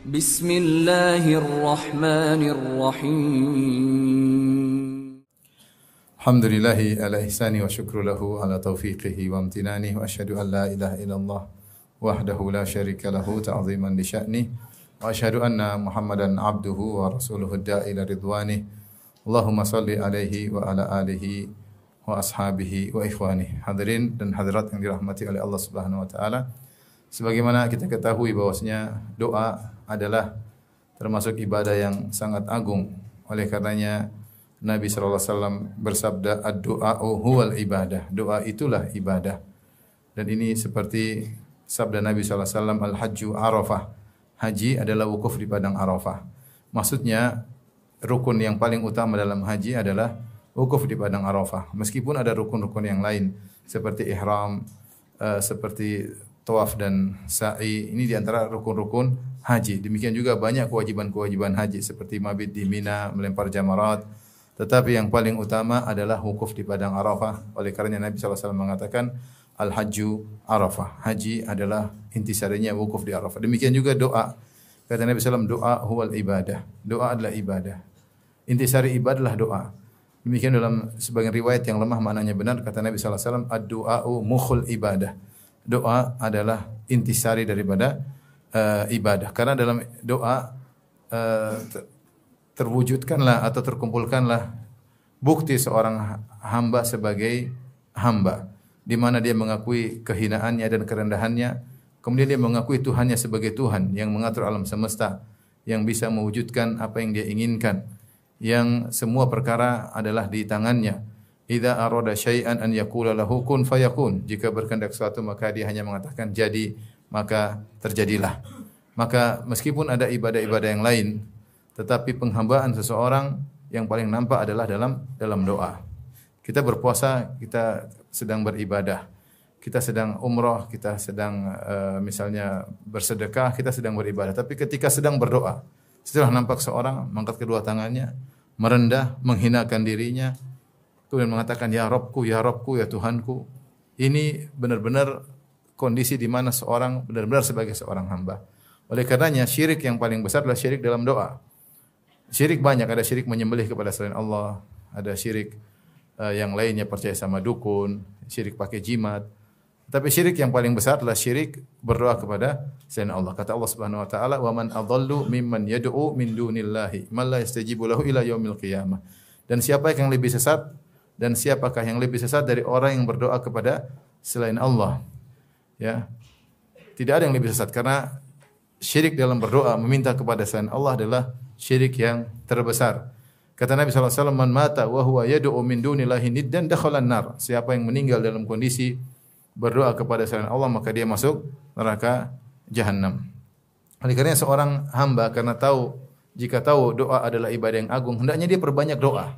Bismillahirrahmanirrahim. Alhamdulillahi ala ihsani wa syukru lahu ala taufiqihi wa amtinani wa asyhadu an la ilaha illallah wahdahu la syarika lahu ta'ziman li sya'ni wa asyhadu anna Muhammadan abduhu wa rasuluhu da'ila ridwani. Allahumma salli alaihi wa ala alihi wa ashabihi wa ikhwani. Hadirin dan hadirat yang dirahmati oleh Allah Subhanahu wa taala. Sebagaimana kita ketahui bahwasanya doa adalah termasuk ibadah yang sangat agung. Oleh karenanya Nabi sallallahu alaihi wasallam bersabda, "Ad-du'a'u huwal ibadah." Doa itulah ibadah. Dan ini seperti sabda Nabi sallallahu alaihi wasallam, "Al-hajju Arafah." Haji adalah wukuf di padang Arafah. Maksudnya rukun yang paling utama dalam haji adalah wukuf di padang Arafah. Meskipun ada rukun-rukun yang lain seperti ihram, seperti tawaf dan sa'i, ini di antara rukun-rukun haji. Demikian juga banyak kewajiban-kewajiban haji seperti mabit di Mina, melempar jamarat. Tetapi yang paling utama adalah wukuf di padang Arafah. Oleh kerana Nabi sallallahu alaihi wasallam mengatakan al-hajju Arafah. Haji adalah intisarinya wukuf di Arafah. Demikian juga doa. Kata Nabi sallallahu alaihi wasallam, doa huwal ibadah. Doa adalah ibadah. Intisari ibadah adalah doa. Demikian dalam sebagian riwayat yang lemah maknanya benar, kata Nabi sallallahu alaihi wasallam, ad-du'a'u mukhul ibadah. Doa adalah intisari daripada ibadah. Karena dalam doa terwujudkanlah atau terkumpulkanlah bukti seorang hamba sebagai hamba, di mana dia mengakui kehinaannya dan kerendahannya, kemudian dia mengakui Tuhannya sebagai Tuhan yang mengatur alam semesta, yang bisa mewujudkan apa yang dia inginkan, yang semua perkara adalah di tangannya. Idza arada syai'an an yaqula lahu kun fayakun. Jika berkehendak sesuatu maka dia hanya mengatakan jadi, maka terjadilah. Maka meskipun ada ibadah-ibadah yang lain, tetapi penghambaan seseorang yang paling nampak adalah dalam doa. Kita berpuasa, kita sedang beribadah. Kita sedang umrah, kita sedang misalnya bersedekah, kita sedang beribadah. Tapi ketika sedang berdoa, setelah nampak seorang mengangkat kedua tangannya, merendah, menghinakan dirinya, kemudian mengatakan ya Rabbku, ya Tuhanku. Ini benar-benar kondisi di mana seorang benar-benar sebagai seorang hamba. Oleh karenanya syirik yang paling besar adalah syirik dalam doa. Syirik banyak, ada syirik menyembelih kepada selain Allah, ada syirik yang lainnya percaya sama dukun, syirik pakai jimat. Tapi syirik yang paling besar adalah syirik berdoa kepada selain Allah. Kata Allah Subhanahu wa taala, "Wa man adallu mimman yad'u min dunillahi man la yastajibu lahu ila yaumil qiyamah." Dan siapa yang lebih sesat, dan siapakah yang lebih sesat dari orang yang berdoa kepada selain Allah? Ya. Tidak ada yang lebih sesat karena syirik dalam berdoa meminta kepada selain Allah adalah syirik yang terbesar. Kata Nabi sallallahu alaihi wasallam, "Man mata wa huwa yad'u min dunillahi niddan dakhala an-nar." Siapa yang meninggal dalam kondisi berdoa kepada selain Allah maka dia masuk neraka jahanam. Oleh kerana seorang hamba jika tahu doa adalah ibadah yang agung, hendaknya dia perbanyak doa.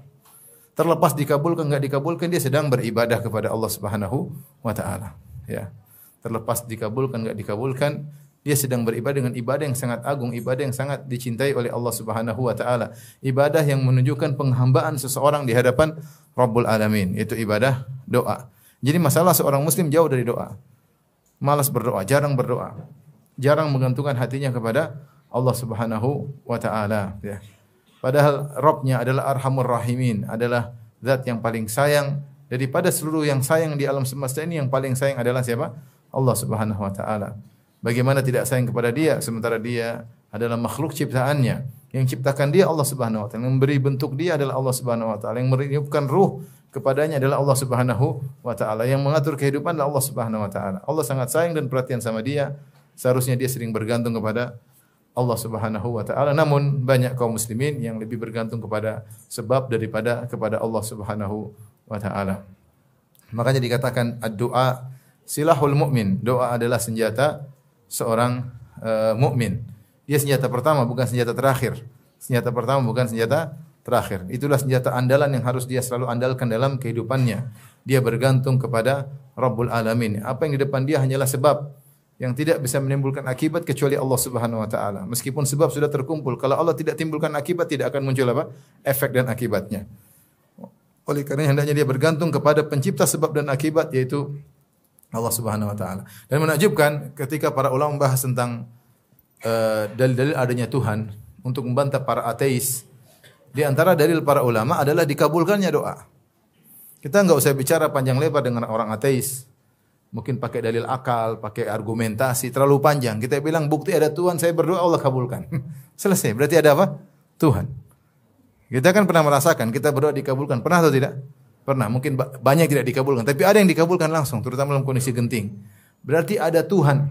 Terlepas dikabulkan enggak dikabulkan, dia sedang beribadah kepada Allah Subhanahu wa taala, ya. Terlepas dikabulkan enggak dikabulkan, dia sedang beribadah dengan ibadah yang sangat agung, ibadah yang sangat dicintai oleh Allah Subhanahu wa taala. Ibadah yang menunjukkan penghambaan seseorang di hadapan Rabbul Alamin, itu ibadah doa. Jadi masalah seorang muslim jauh dari doa. Malas berdoa, jarang berdoa. Jarang menggantungkan hatinya kepada Allah Subhanahu wa taala, ya. Padahal Rabb-nya adalah Arhamur Rahimin, adalah zat yang paling sayang daripada seluruh yang sayang di alam semesta ini. Yang paling sayang adalah siapa? Allah Subhanahu wa taala. Bagaimana tidak sayang kepada dia sementara dia adalah makhluk ciptaannya. Yang ciptakan dia Allah Subhanahu wa taala, yang memberi bentuk dia adalah Allah Subhanahu wa taala, yang meniupkan ruh kepadanya adalah Allah Subhanahu wa taala, yang mengatur kehidupan adalah Allah Subhanahu wa taala. Allah sangat sayang dan perhatian sama dia. Seharusnya dia sering bergantung kepada Allah Subhanahu wa taala. Namun banyak kaum muslimin yang lebih bergantung kepada sebab daripada kepada Allah Subhanahu wa taala. Makanya dikatakan ad-du'a silahul mu'min. Doa adalah senjata seorang mukmin. Dia senjata pertama bukan senjata terakhir. Senjata pertama bukan senjata terakhir. Itulah senjata andalan yang harus dia selalu andalkan dalam kehidupannya. Dia bergantung kepada Rabbul Alamin. Apa yang di depan dia hanyalah sebab yang tidak bisa menimbulkan akibat kecuali Allah Subhanahu wa taala. Meskipun sebab sudah terkumpul, kalau Allah tidak timbulkan akibat tidak akan muncul apa? Efek dan akibatnya. Oleh kerana hendaknya dia bergantung kepada pencipta sebab dan akibat, yaitu Allah Subhanahu wa taala. Dan menakjubkan ketika para ulama membahas tentang dalil-dalil adanya Tuhan untuk membantah para ateis. Di antara dalil para ulama adalah dikabulkannya doa. Kita enggak usah bicara panjang lebar dengan orang ateis. Mungkin pakai dalil akal, pakai argumentasi terlalu panjang. Kita bilang bukti ada Tuhan, saya berdoa Allah kabulkan. Selesai. Berarti ada apa? Tuhan. Kita kan pernah merasakan kita berdoa dikabulkan. Pernah atau tidak? Pernah. Mungkin banyak tidak dikabulkan, tapi ada yang dikabulkan langsung, terutama dalam kondisi genting. Berarti ada Tuhan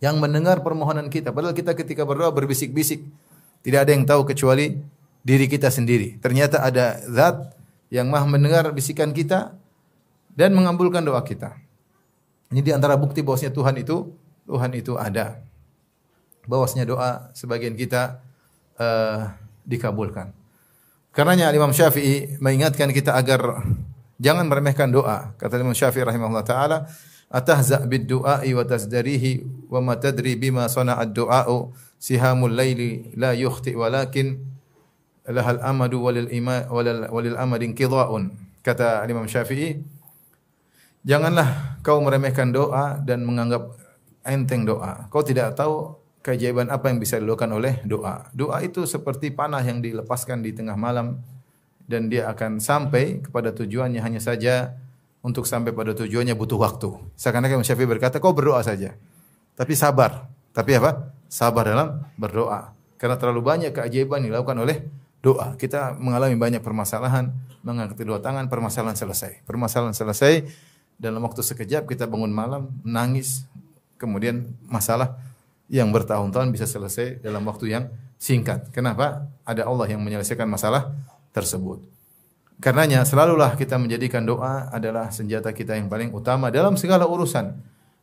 yang mendengar permohonan kita. Padahal kita ketika berdoa berbisik-bisik. Tidak ada yang tahu kecuali diri kita sendiri. Ternyata ada zat yang maha mendengar bisikan kita dan mengabulkan doa kita. Ini di antara bukti bahwasanya Tuhan itu ada. Bahwasanya doa sebagian kita dikabulkan. Karenanya Imam Syafi'i mengingatkan kita agar jangan meremehkan doa. Kata Imam Syafi'i rahimahullah taala, "Atahza bid-du'a'i wa tasdarihi wa ma tadri bima sana'a ad-du'a'u sihamul laili la yukhti walakin lahal amadu walil amadin qidha'un." Kata Imam Syafi'i, janganlah kau meremehkan doa dan menganggap enteng doa. Kau tidak tahu keajaiban apa yang bisa dilakukan oleh doa. Doa itu seperti panah yang dilepaskan di tengah malam dan dia akan sampai kepada tujuannya, hanya saja untuk sampai pada tujuannya butuh waktu. Seakan-akan Syafi'i berkata, kau berdoa saja. Tapi sabar. Tapi apa? Sabar dalam berdoa. Karena terlalu banyak keajaiban yang dilakukan oleh doa. Kita mengalami banyak permasalahan, mengangkat kedua tangan, permasalahan selesai. Permasalahan selesai dalam waktu sekejap, kita bangun malam, menangis, kemudian masalah yang bertahun-tahun bisa selesai dalam waktu yang singkat. Kenapa? Ada Allah yang menyelesaikan masalah tersebut. Karenanya selalulah kita menjadikan doa adalah senjata kita yang paling utama dalam segala urusan.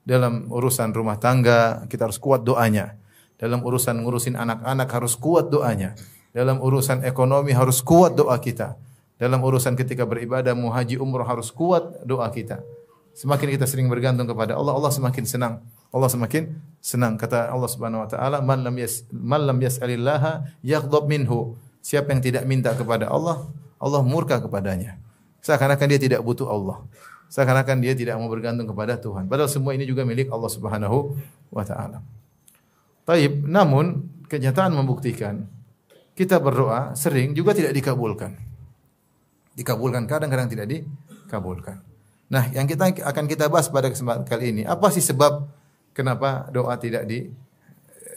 Dalam urusan rumah tangga kita harus kuat doanya. Dalam urusan ngurusin anak-anak harus kuat doanya. Dalam urusan ekonomi harus kuat doa kita. Dalam urusan ketika beribadah mau haji umrah harus kuat doa kita. Semakin kita sering bergantung kepada Allah, Allah semakin senang. Allah semakin senang. Kata Allah Subhanahu wa taala, man lam yas'alillaha yaghdab minhu. Siapa yang tidak minta kepada Allah, Allah murka kepadanya. Seakan-akan dia tidak butuh Allah. Seakan-akan dia tidak mau bergantung kepada Tuhan. Padahal semua ini juga milik Allah Subhanahu wa taala. Taib, namun kenyataan membuktikan kita berdoa sering juga tidak dikabulkan. Dikabulkan kadang-kadang tidak dikabulkan. Nah, yang akan kita bahas pada kesempatan kali ini, apa sih sebab kenapa doa tidak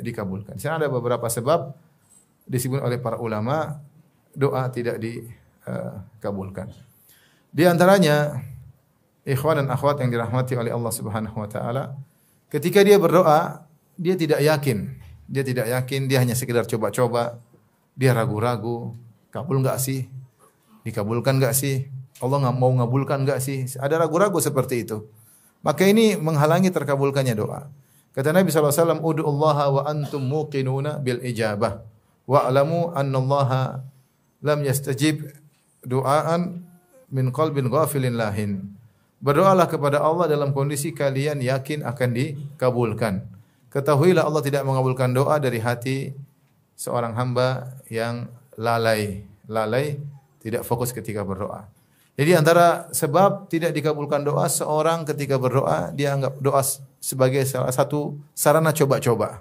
dikabulkan? Di sana ada beberapa sebab disebut oleh para ulama doa tidak dikabulkan. Di antaranya ikhwan dan akhwat yang dirahmati oleh Allah Subhanahu wa taala, ketika dia berdoa, dia tidak yakin. Dia tidak yakin, dia hanya sekedar coba-coba. Dia ragu-ragu, kabul enggak sih? Dikabulkan enggak sih? Allah nggak mau ngabulkan enggak sih? Ada ragu-ragu seperti itu. Maka ini menghalangi terkabulkannya doa. Kata Nabi SAW, Udu'ullaha wa antum muqinuna bil ijabah. Wa'alamu annallaha lam yastajib du'aan min qalbin ghafilin lahin. Berdoalah kepada Allah dalam kondisi kalian yakin akan dikabulkan. Ketahuilah Allah tidak mengabulkan doa dari hati seorang hamba yang lalai. Lalai, tidak fokus ketika berdoa. Jadi antara sebab tidak dikabulkan doa, seorang ketika berdoa, dia anggap doa sebagai salah satu sarana coba-coba.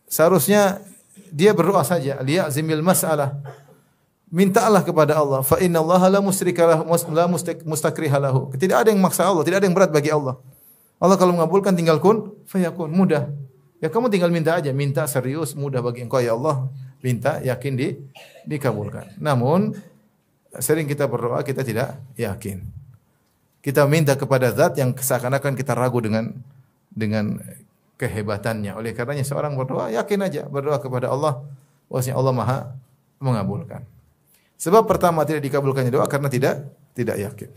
Seharusnya dia berdoa saja, liya'zimil mas'alah. Mintalah kepada Allah, fa innallaha la mustakriha lahu. Tidak ada yang maksa Allah, tidak ada yang berat bagi Allah. Allah kalau mengabulkan tinggal kun fayakun, mudah. Ya kamu tinggal minta aja, minta serius, mudah bagi engkau ya Allah. Minta yakin dikabulkan. Namun sering kita berdoa kita tidak yakin. Kita minta kepada zat yang seakan-akan kita ragu dengan kehebatannya. Oleh karenanya seorang berdoa yakin aja, berdoa kepada Allah, bahwasanya Allah Maha mengabulkan. Sebab pertama tidak dikabulkannya doa karena tidak yakin.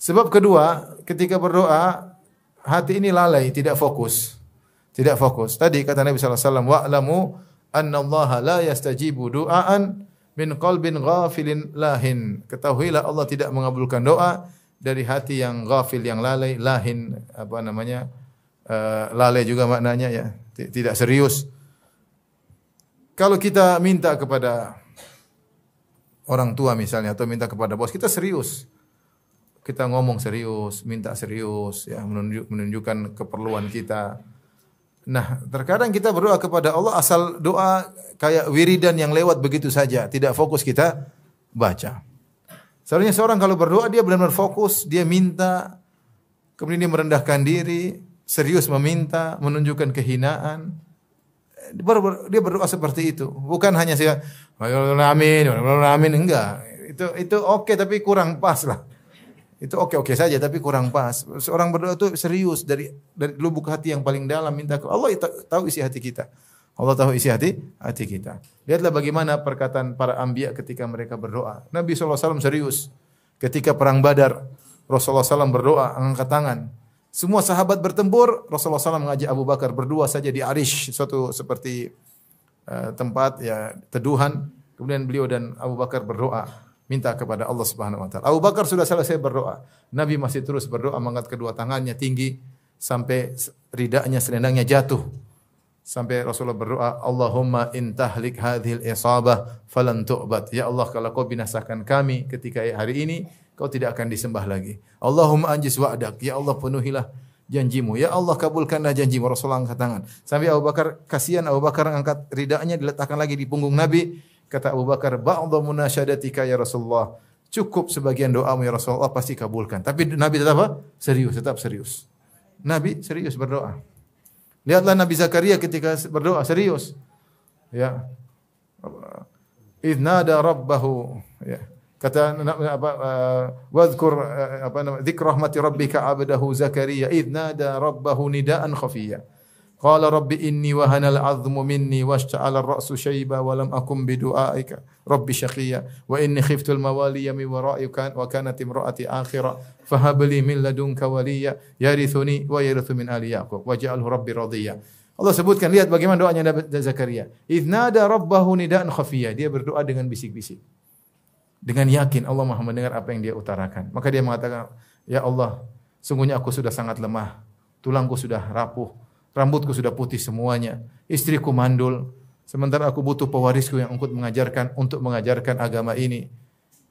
Sebab kedua, ketika berdoa hati ini lalai, tidak fokus. Tidak fokus. Tadi kata Nabi sallallahu alaihi wasallam, wa'lamu annallaha la yastajibu du'aan min qalbin ghafilin lahin. Ketahuilah Allah tidak mengabulkan doa dari hati yang ghafil, yang lalai. Lahin apa namanya? Lalai juga maknanya ya, tidak serius. Kalau kita minta kepada orang tua misalnya atau minta kepada bos, kita serius. Kita ngomong serius, minta serius ya, menunjukkan keperluan kita. Nah, terkadang kita berdoa kepada Allah asal doa kayak wiridan yang lewat begitu saja, tidak fokus kita baca. Seharusnya seorang kalau berdoa dia benar-benar fokus, dia minta, kemudian dia merendahkan diri, serius meminta, menunjukkan kehinaan. Dia berdoa seperti itu, bukan hanya saya amin, amin, enggak. Itu oke tapi kurang pas lah. Itu oke-oke saja tapi kurang pas. Seorang berdoa itu serius dari lubuk hati yang paling dalam minta ke Allah. Tahu isi hati kita. Allah tahu isi hati kita. Lihatlah bagaimana perkataan para anbiya ketika mereka berdoa. Nabi SAW serius. Ketika perang Badar, Rasulullah SAW berdoa, angkat tangan. Semua sahabat bertempur, Rasulullah SAW mengajak Abu Bakar berdua saja di Arish, suatu seperti tempat ya teduhan. Kemudian beliau dan Abu Bakar berdoa, minta kepada Allah Subhanahu wa taala. Abu Bakar sudah selesai berdoa. Nabi masih terus berdoa, mengangkat kedua tangannya tinggi sampai ridanya, selendangnya jatuh. Sampai Rasulullah berdoa, Allahumma in tahlik hadhil isabah falan tu'bad. Ya Allah, kalau kau binasakan kami ketika hari ini, kau tidak akan disembah lagi. Allahumma anjis wa'dak. Ya Allah, penuhilah janjimu. Ya Allah, kabulkanlah janjimu. Rasulullah angkat tangan. Sampai Abu Bakar, kasihan Abu Bakar angkat ridanya, diletakkan lagi di punggung Nabi. Kata Abu Bakar, ba'dha munasyadatika ya Rasulullah. Cukup sebagian doamu ya Rasulullah, pasti kabulkan. Tapi Nabi tetap apa? Serius, tetap serius. Nabi serius berdoa. Lihatlah Nabi Zakaria ketika berdoa serius. Ya. Idnada rabbahu, ya. Kata wadhkur dzikr rahmati rabbika 'abdahu Zakaria idnada rabbahu nidaan khafiyya. Qala rabbi inni wahanal 'azmu minni washta'ala ar-ra'su shayba wa lam akum bidu'aika rabbi shaqiyya wa inni khiftul mawaliya min wara'i wa kanat imra'ati akhira fahab li min ladunka waliyya yarithuni wa yarithu min ali yaqub waj'alhu rabbi radiyya. Allah sebutkan, lihat bagaimana doanya Nabi Zakaria. Idnada rabbahu nidaan khafiyya, dia berdoa dengan bisik-bisik. Dengan yakin Allah Maha mendengar apa yang dia utarakan. Maka dia mengatakan, ya Allah, sungguhnya aku sudah sangat lemah, tulangku sudah rapuh, rambutku sudah putih semuanya, istriku mandul, sementara aku butuh pewarisku yang untuk mengajarkan agama ini.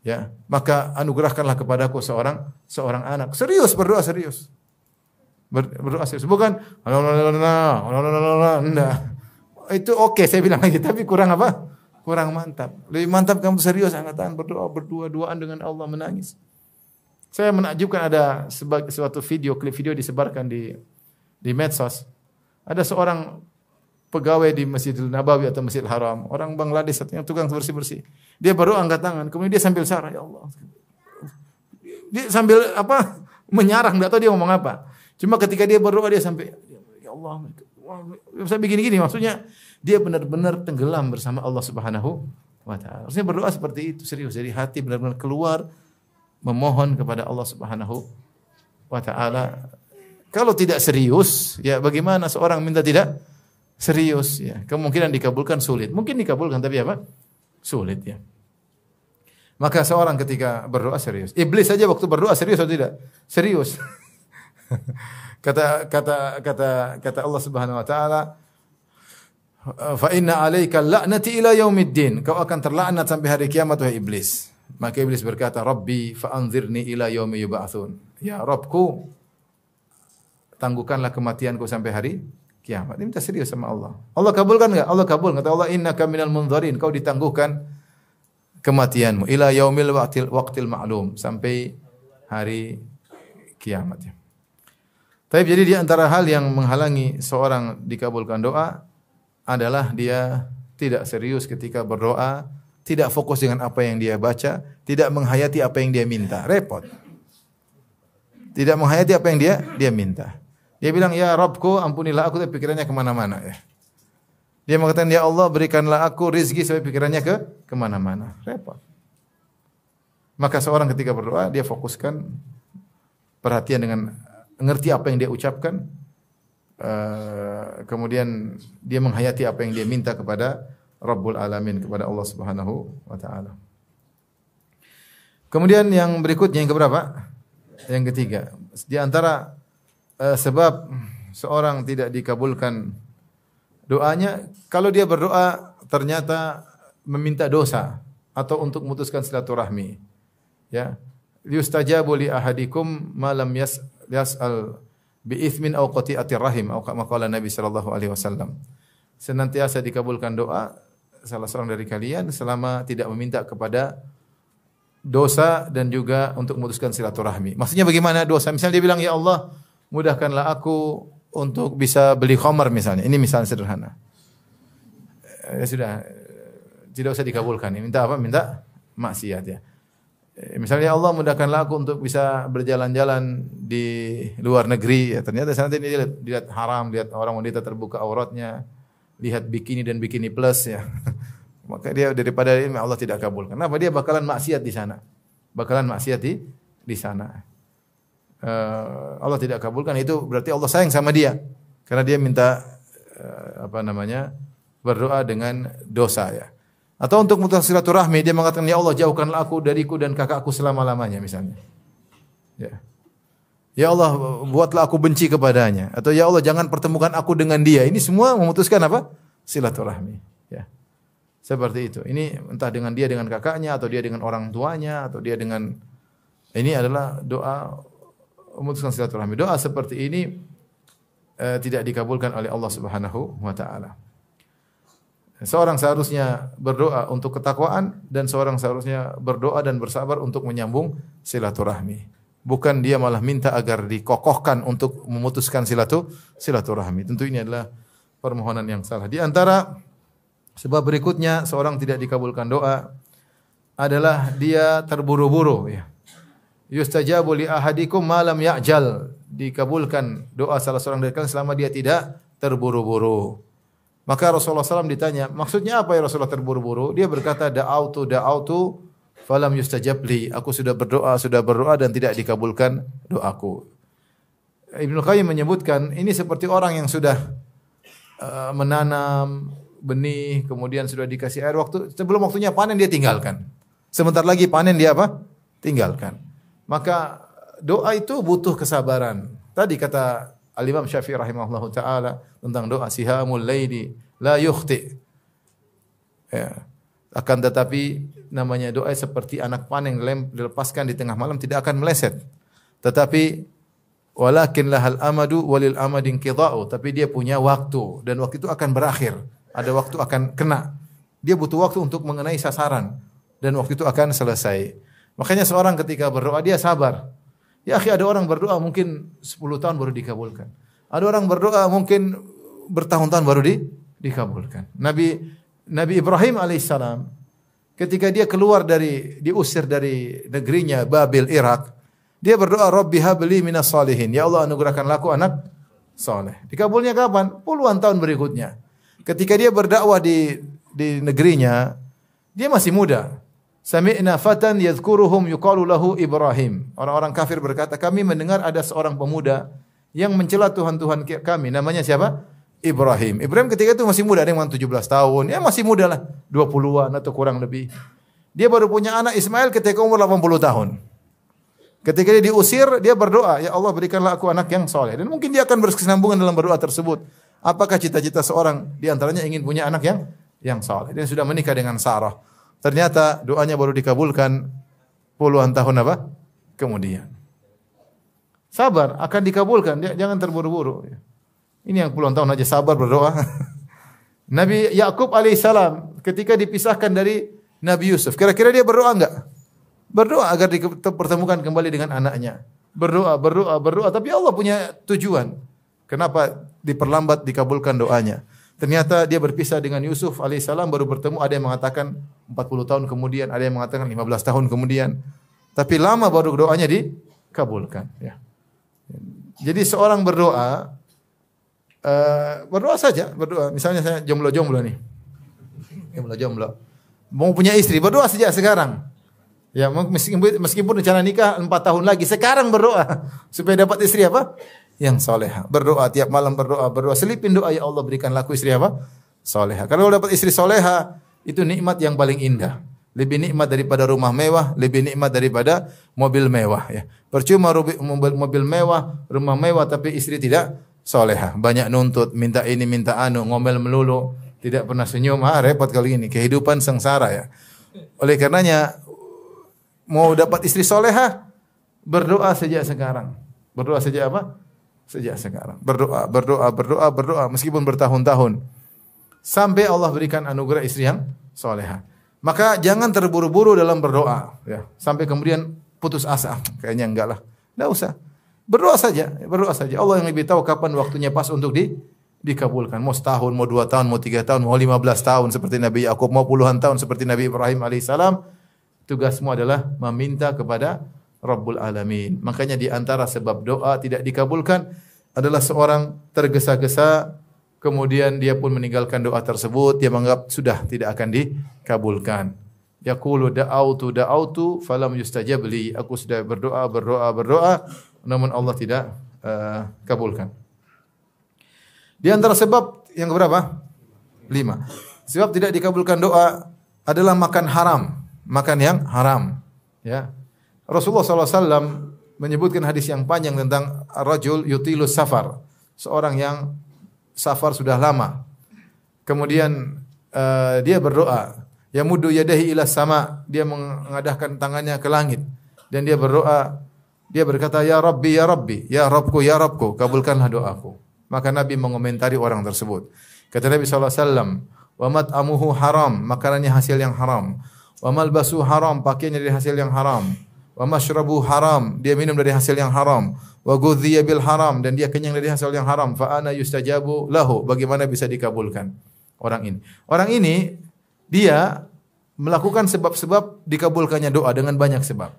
Ya, maka anugerahkanlah kepadaku seorang anak. Serius, berdoa serius. Berdoa serius. Bukan enggak. Itu oke, saya bilang lagi, tapi kurang apa? Kurang mantap. Lebih mantap kamu serius angkat tangan berdua-duaan dengan Allah menangis. Saya menakjubkan ada suatu klip video disebarkan di medsos. Ada seorang pegawai di Masjidil Nabawi atau Masjidil Haram, orang Bangladesh yang tukang bersih-bersih. Dia baru angkat tangan, kemudian dia sambil sarah, ya Allah. Dia sambil menyarah, enggak tahu dia ngomong apa. Cuma ketika dia berdoa dia sampai, ya Allah, saya begini-gini, maksudnya dia benar-benar tenggelam bersama Allah Subhanahu wa taala. Harusnya berdoa seperti itu, serius dari hati, benar-benar keluar memohon kepada Allah Subhanahu wa taala. Kalau tidak serius, ya bagaimana seorang minta tidak serius, ya. Kemungkinan dikabulkan sulit. Mungkin dikabulkan tapi apa? Sulit, ya. Maka seorang ketika berdoa serius. Iblis saja waktu berdoa serius atau tidak? Serius. kata Allah Subhanahu wa taala, fa inna 'alaika la'nati ila yaumiddin. Kau akan terlaknat sampai hari kiamat wahai iblis. Maka iblis berkata, Rabbi fa'anzirni ila yaumi yub'atsun. Ya Rabbku, tangguhkanlah kematianku sampai hari kiamat. Dia minta serius sama Allah. Allah kabulkan enggak? Allah kabul. Kata Allah, innaka minal munzarin. Kau ditangguhkan kematianmu ila yaumil waqtil ma'lum, sampai hari kiamat. Tapi jadi di antara hal yang menghalangi seorang dikabulkan doa adalah dia tidak serius ketika berdoa, tidak fokus dengan apa yang dia baca, tidak menghayati apa yang dia minta. Repot. Tidak menghayati apa yang dia minta. Dia bilang, ya Rabbku, ampunilah aku, tapi pikirannya kemana-mana. Ya. Dia mengatakan, ya Allah, berikanlah aku rizki, sampai pikirannya kemana-mana. Repot. Maka seorang ketika berdoa, dia fokuskan perhatian dengan ngerti apa yang dia ucapkan, kemudian dia menghayati apa yang dia minta kepada Rabbul Alamin, kepada Allah Subhanahu wa taala. Kemudian yang berikutnya, yang keberapa? Yang ketiga. Di antara sebab seorang tidak dikabulkan doanya, kalau dia berdoa ternyata meminta dosa atau untuk memutuskan silaturahmi. Ya. Yustajabu li ahadikum ma lam yas'al bi itsmin aw qati'atir rahim atau kama qala Nabi sallallahu alaihi wasallam. Senantiasa dikabulkan doa salah seorang dari kalian selama tidak meminta kepada dosa dan juga untuk memutuskan silaturahmi. Maksudnya bagaimana dosa? Misalnya dia bilang, "Ya Allah, mudahkanlah aku untuk bisa beli khamar," misalnya. Ini misalnya sederhana. Ya sudah, tidak usah dikabulkan. Minta apa? Minta maksiat ya. Misalnya, "Ya Allah, mudahkanlah aku untuk bisa berjalan-jalan di luar negeri." Ya, ternyata nanti dia lihat haram, lihat orang wanita terbuka auratnya, lihat bikini dan bikini plus ya. Maka dia daripada ini Allah tidak kabulkan. Kenapa? Dia bakalan maksiat di sana. Bakalan maksiat di sana. Allah tidak kabulkan, itu berarti Allah sayang sama dia. Karena dia minta berdoa dengan dosa ya. Atau untuk memutuskan silaturahmi, dia mengatakan, "Ya Allah, jauhkanlah aku dariku dan kakakku selama-lamanya," misalnya. Ya. "Ya Allah, buatlah aku benci kepadanya." Atau, "Ya Allah, jangan pertemukan aku dengan dia." Ini semua memutuskan apa? Silaturahmi. Ya. Seperti itu. Ini entah dengan dia dengan kakaknya, atau dia dengan orang tuanya, atau dia dengan... Ini adalah doa memutuskan silaturahmi. Doa seperti ini tidak dikabulkan oleh Allah Subhanahu wa taala. Seorang seharusnya berdoa untuk ketakwaan dan seorang seharusnya berdoa dan bersabar untuk menyambung silaturahmi. Bukan dia malah minta agar dikokohkan untuk memutuskan silaturahmi. Tentu ini adalah permohonan yang salah. Di antara sebab berikutnya seorang tidak dikabulkan doa adalah dia terburu-buru ya. Yustajabu li ahadikum ma lam ya'jal. Dikabulkan doa salah seorang dari kalian selama dia tidak terburu-buru. Maka Rasulullah SAW ditanya, maksudnya apa ya Rasulullah terburu-buru? Dia berkata, da'autu falam yustajab li. Aku sudah berdoa dan tidak dikabulkan doaku. Ibnu Qayyim menyebutkan, ini seperti orang yang sudah menanam benih, kemudian sudah dikasih air, sebelum waktunya panen dia tinggalkan. Sebentar lagi panen dia apa? Tinggalkan. Maka doa itu butuh kesabaran. Tadi kata Al-Imam Syafi'i rahimahullahu taala tentang doa sihamul laili la yukhti. Ya. Akan tetapi namanya doa seperti anak panah yang dilepaskan di tengah malam tidak akan meleset. Tetapi walakin lahal amadu walil amadin qida'u, tapi dia punya waktu dan waktu itu akan berakhir. Ada waktu akan kena. Dia butuh waktu untuk mengenai sasaran dan waktu itu akan selesai. Makanya seorang ketika berdoa dia sabar. Ya akhi, ada orang berdoa mungkin 10 tahun baru dikabulkan. Ada orang berdoa mungkin bertahun-tahun baru dikabulkan. Nabi Ibrahim alaihissalam ketika dia diusir dari negerinya Babil, Irak, dia berdoa, "Rabbi habli minas salihin." Ya Allah, anugerahkanlah aku anak saleh. Dikabulnya kapan? Puluhan tahun berikutnya. Ketika dia berdakwah di negerinya, dia masih muda. Sami'na fatan yadhkuruhum yuqalu lahu Ibrahim. Orang-orang kafir berkata, kami mendengar ada seorang pemuda yang mencela Tuhan-Tuhan kami. Namanya siapa? Ibrahim. Ibrahim ketika itu masih muda, ada yang 17 tahun. Ya masih muda lah, 20-an atau kurang lebih. Dia baru punya anak Ismail ketika umur 80 tahun. Ketika dia diusir, dia berdoa, "Ya Allah, berikanlah aku anak yang soleh." Dan mungkin dia akan berkesinambungan dalam berdoa tersebut. Apakah cita-cita seorang di antaranya ingin punya anak yang soleh? Dia sudah menikah dengan Sarah. Ternyata doanya baru dikabulkan puluhan tahun apa? Kemudian. Sabar, akan dikabulkan. Jangan terburu-buru. Ini yang puluhan tahun aja sabar berdoa. Nabi Yakub alaihissalam ketika dipisahkan dari Nabi Yusuf, kira-kira dia berdoa enggak? Berdoa agar dipertemukan kembali dengan anaknya. Berdoa. Tapi Allah punya tujuan. Kenapa diperlambat dikabulkan doanya? Ternyata dia berpisah dengan Yusuf alaihissalam baru bertemu, ada yang mengatakan 40 tahun kemudian, ada yang mengatakan 15 tahun kemudian. Tapi lama baru doanya dikabulkan. Ya. Jadi seorang berdoa saja. Misalnya saya jomblo nih. Jomblo. Mau punya istri, berdoa saja sekarang. Ya, meskipun rencana nikah 4 tahun lagi, sekarang berdoa supaya dapat istri apa? Yang soleha. Berdoa tiap malam, berdoa. Selipin doa, "Ya Allah, berikanlah aku istri apa? Soleha." Kalau dapat istri soleha, itu nikmat yang paling indah. Lebih nikmat daripada rumah mewah, lebih nikmat daripada mobil mewah. Ya. Percuma mobil mewah, rumah mewah, tapi istri tidak soleha. Banyak nuntut, minta ini, minta anu, ngomel melulu, tidak pernah senyum. Repot kali ini. Kehidupan sengsara ya. Oleh karenanya, mau dapat istri soleha, berdoa saja sekarang. Berdoa saja apa? Sejak sekarang. Berdoa, berdoa, berdoa, berdoa meskipun bertahun-tahun. Sampai Allah berikan anugerah istri yang solehah. Maka jangan terburu-buru dalam berdoa, ya. Sampai kemudian putus asa. Kayaknya enggak lah. Enggak usah. Berdoa saja, berdoa saja. Allah yang lebih tahu kapan waktunya pas untuk dikabulkan. Mau setahun, mau 2 tahun, mau 3 tahun, mau 15 tahun seperti Nabi Yakub, mau puluhan tahun seperti Nabi Ibrahim alaihissalam. Tugasmu adalah meminta kepada Rabbul Alamin. Makanya di antara sebab doa tidak dikabulkan adalah seorang tergesa-gesa, kemudian dia pun meninggalkan doa tersebut, dia menganggap sudah tidak akan dikabulkan. Yaqulu da'autu falam yustajab li. Aku sudah berdoa, namun Allah tidak kabulkan. Di antara sebab yang berapa? 5. Sebab tidak dikabulkan doa adalah makan haram, makan yang haram. Ya. Rasulullah SAW menyebutkan hadis yang panjang tentang rajul yutilu safar, seorang yang safar sudah lama. Kemudian dia berdoa, yamuddu yadahi ila sama, dia mengadahkan tangannya ke langit dan dia berdoa, dia berkata ya Rabbi ya Rabbi, ya Rabbku, kabulkanlah doaku. Maka Nabi mengomentari orang tersebut. Kata Nabi SAW, wa mat'amuhu haram, makanannya hasil yang haram. Wa malbasu haram, pakaiannya dari hasil yang haram. Wa mashrabu haram, dia minum dari hasil yang haram. Wa ghudhiya bil haram, dan dia kenyang dari hasil yang haram. Fa ana yustajabu lahu, bagaimana bisa dikabulkan orang ini? Orang ini dia melakukan sebab-sebab dikabulkannya doa dengan banyak sebab.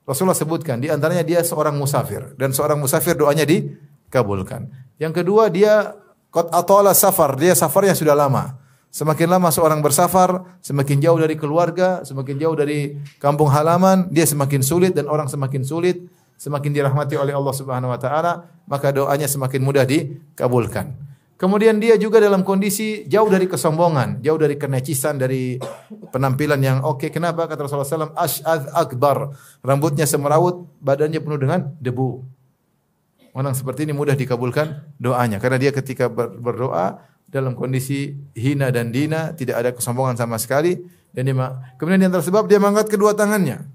Rasulullah sebutkan di antaranya dia seorang musafir dan seorang musafir doanya dikabulkan. Yang kedua dia qad atala safar, dia safarnya sudah lama. Semakin lama seorang bersafar, semakin jauh dari keluarga, semakin jauh dari kampung halaman, dia semakin sulit dan orang semakin sulit, semakin dirahmati oleh Allah Subhanahu wa taala, maka doanya semakin mudah dikabulkan. Kemudian dia juga dalam kondisi jauh dari kesombongan, jauh dari kenecisan, dari penampilan yang oke. Kenapa? Kata Rasulullah SAW, ash'adz akbar, rambutnya semerawut, badannya penuh dengan debu. Orang seperti ini mudah dikabulkan doanya, karena dia ketika berdoa dalam kondisi hina dan dina, tidak ada kesombongan sama sekali, dan kemudian di antara sebab dia mengangkat kedua tangannya.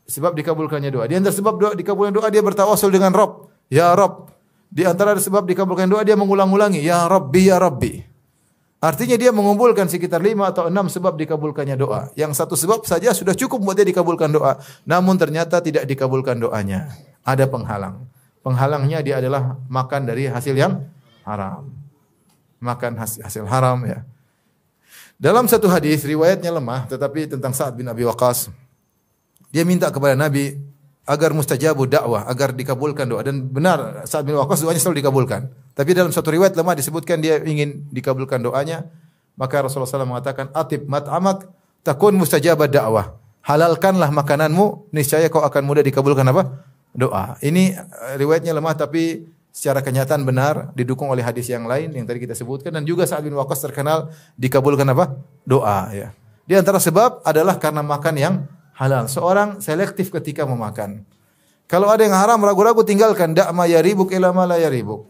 Sebab dikabulkannya doa. Di antara sebab dikabulkan doa dia bertawasul dengan Rabb, ya Rabb. Di antara sebab dikabulkan doa dia mengulang-ulangi ya Rabbi ya Rabbi. Artinya dia mengumpulkan sekitar 5 atau 6 sebab dikabulkannya doa. Yang satu sebab saja sudah cukup buat dia dikabulkan doa. Namun ternyata tidak dikabulkan doanya. Ada penghalang. Penghalangnya dia adalah makan dari hasil yang haram. Makan hasil haram, ya. Dalam satu hadis riwayatnya lemah tetapi tentang Sa'ad bin Abi Waqqas, dia minta kepada Nabi agar mustajabu dakwah, agar dikabulkan doa, dan benar Sa'ad bin Waqqas doanya selalu dikabulkan. Tapi dalam satu riwayat lemah disebutkan dia ingin dikabulkan doanya, maka Rasulullah SAW mengatakan atib mat'amak takun mustajabah dakwah. Halalkanlah makananmu, niscaya kau akan mudah dikabulkan apa? Doa. Ini riwayatnya lemah tapi secara kenyataan benar, didukung oleh hadis yang lain yang tadi kita sebutkan, dan juga Sa'ad bin Waqqas terkenal dikabulkan apa? Doa, ya. Di antara sebab adalah karena makan yang halal. Seorang selektif ketika memakan. Kalau ada yang haram, ragu-ragu, tinggalkan. Da'ma yaribuk ila ma la yaribuk.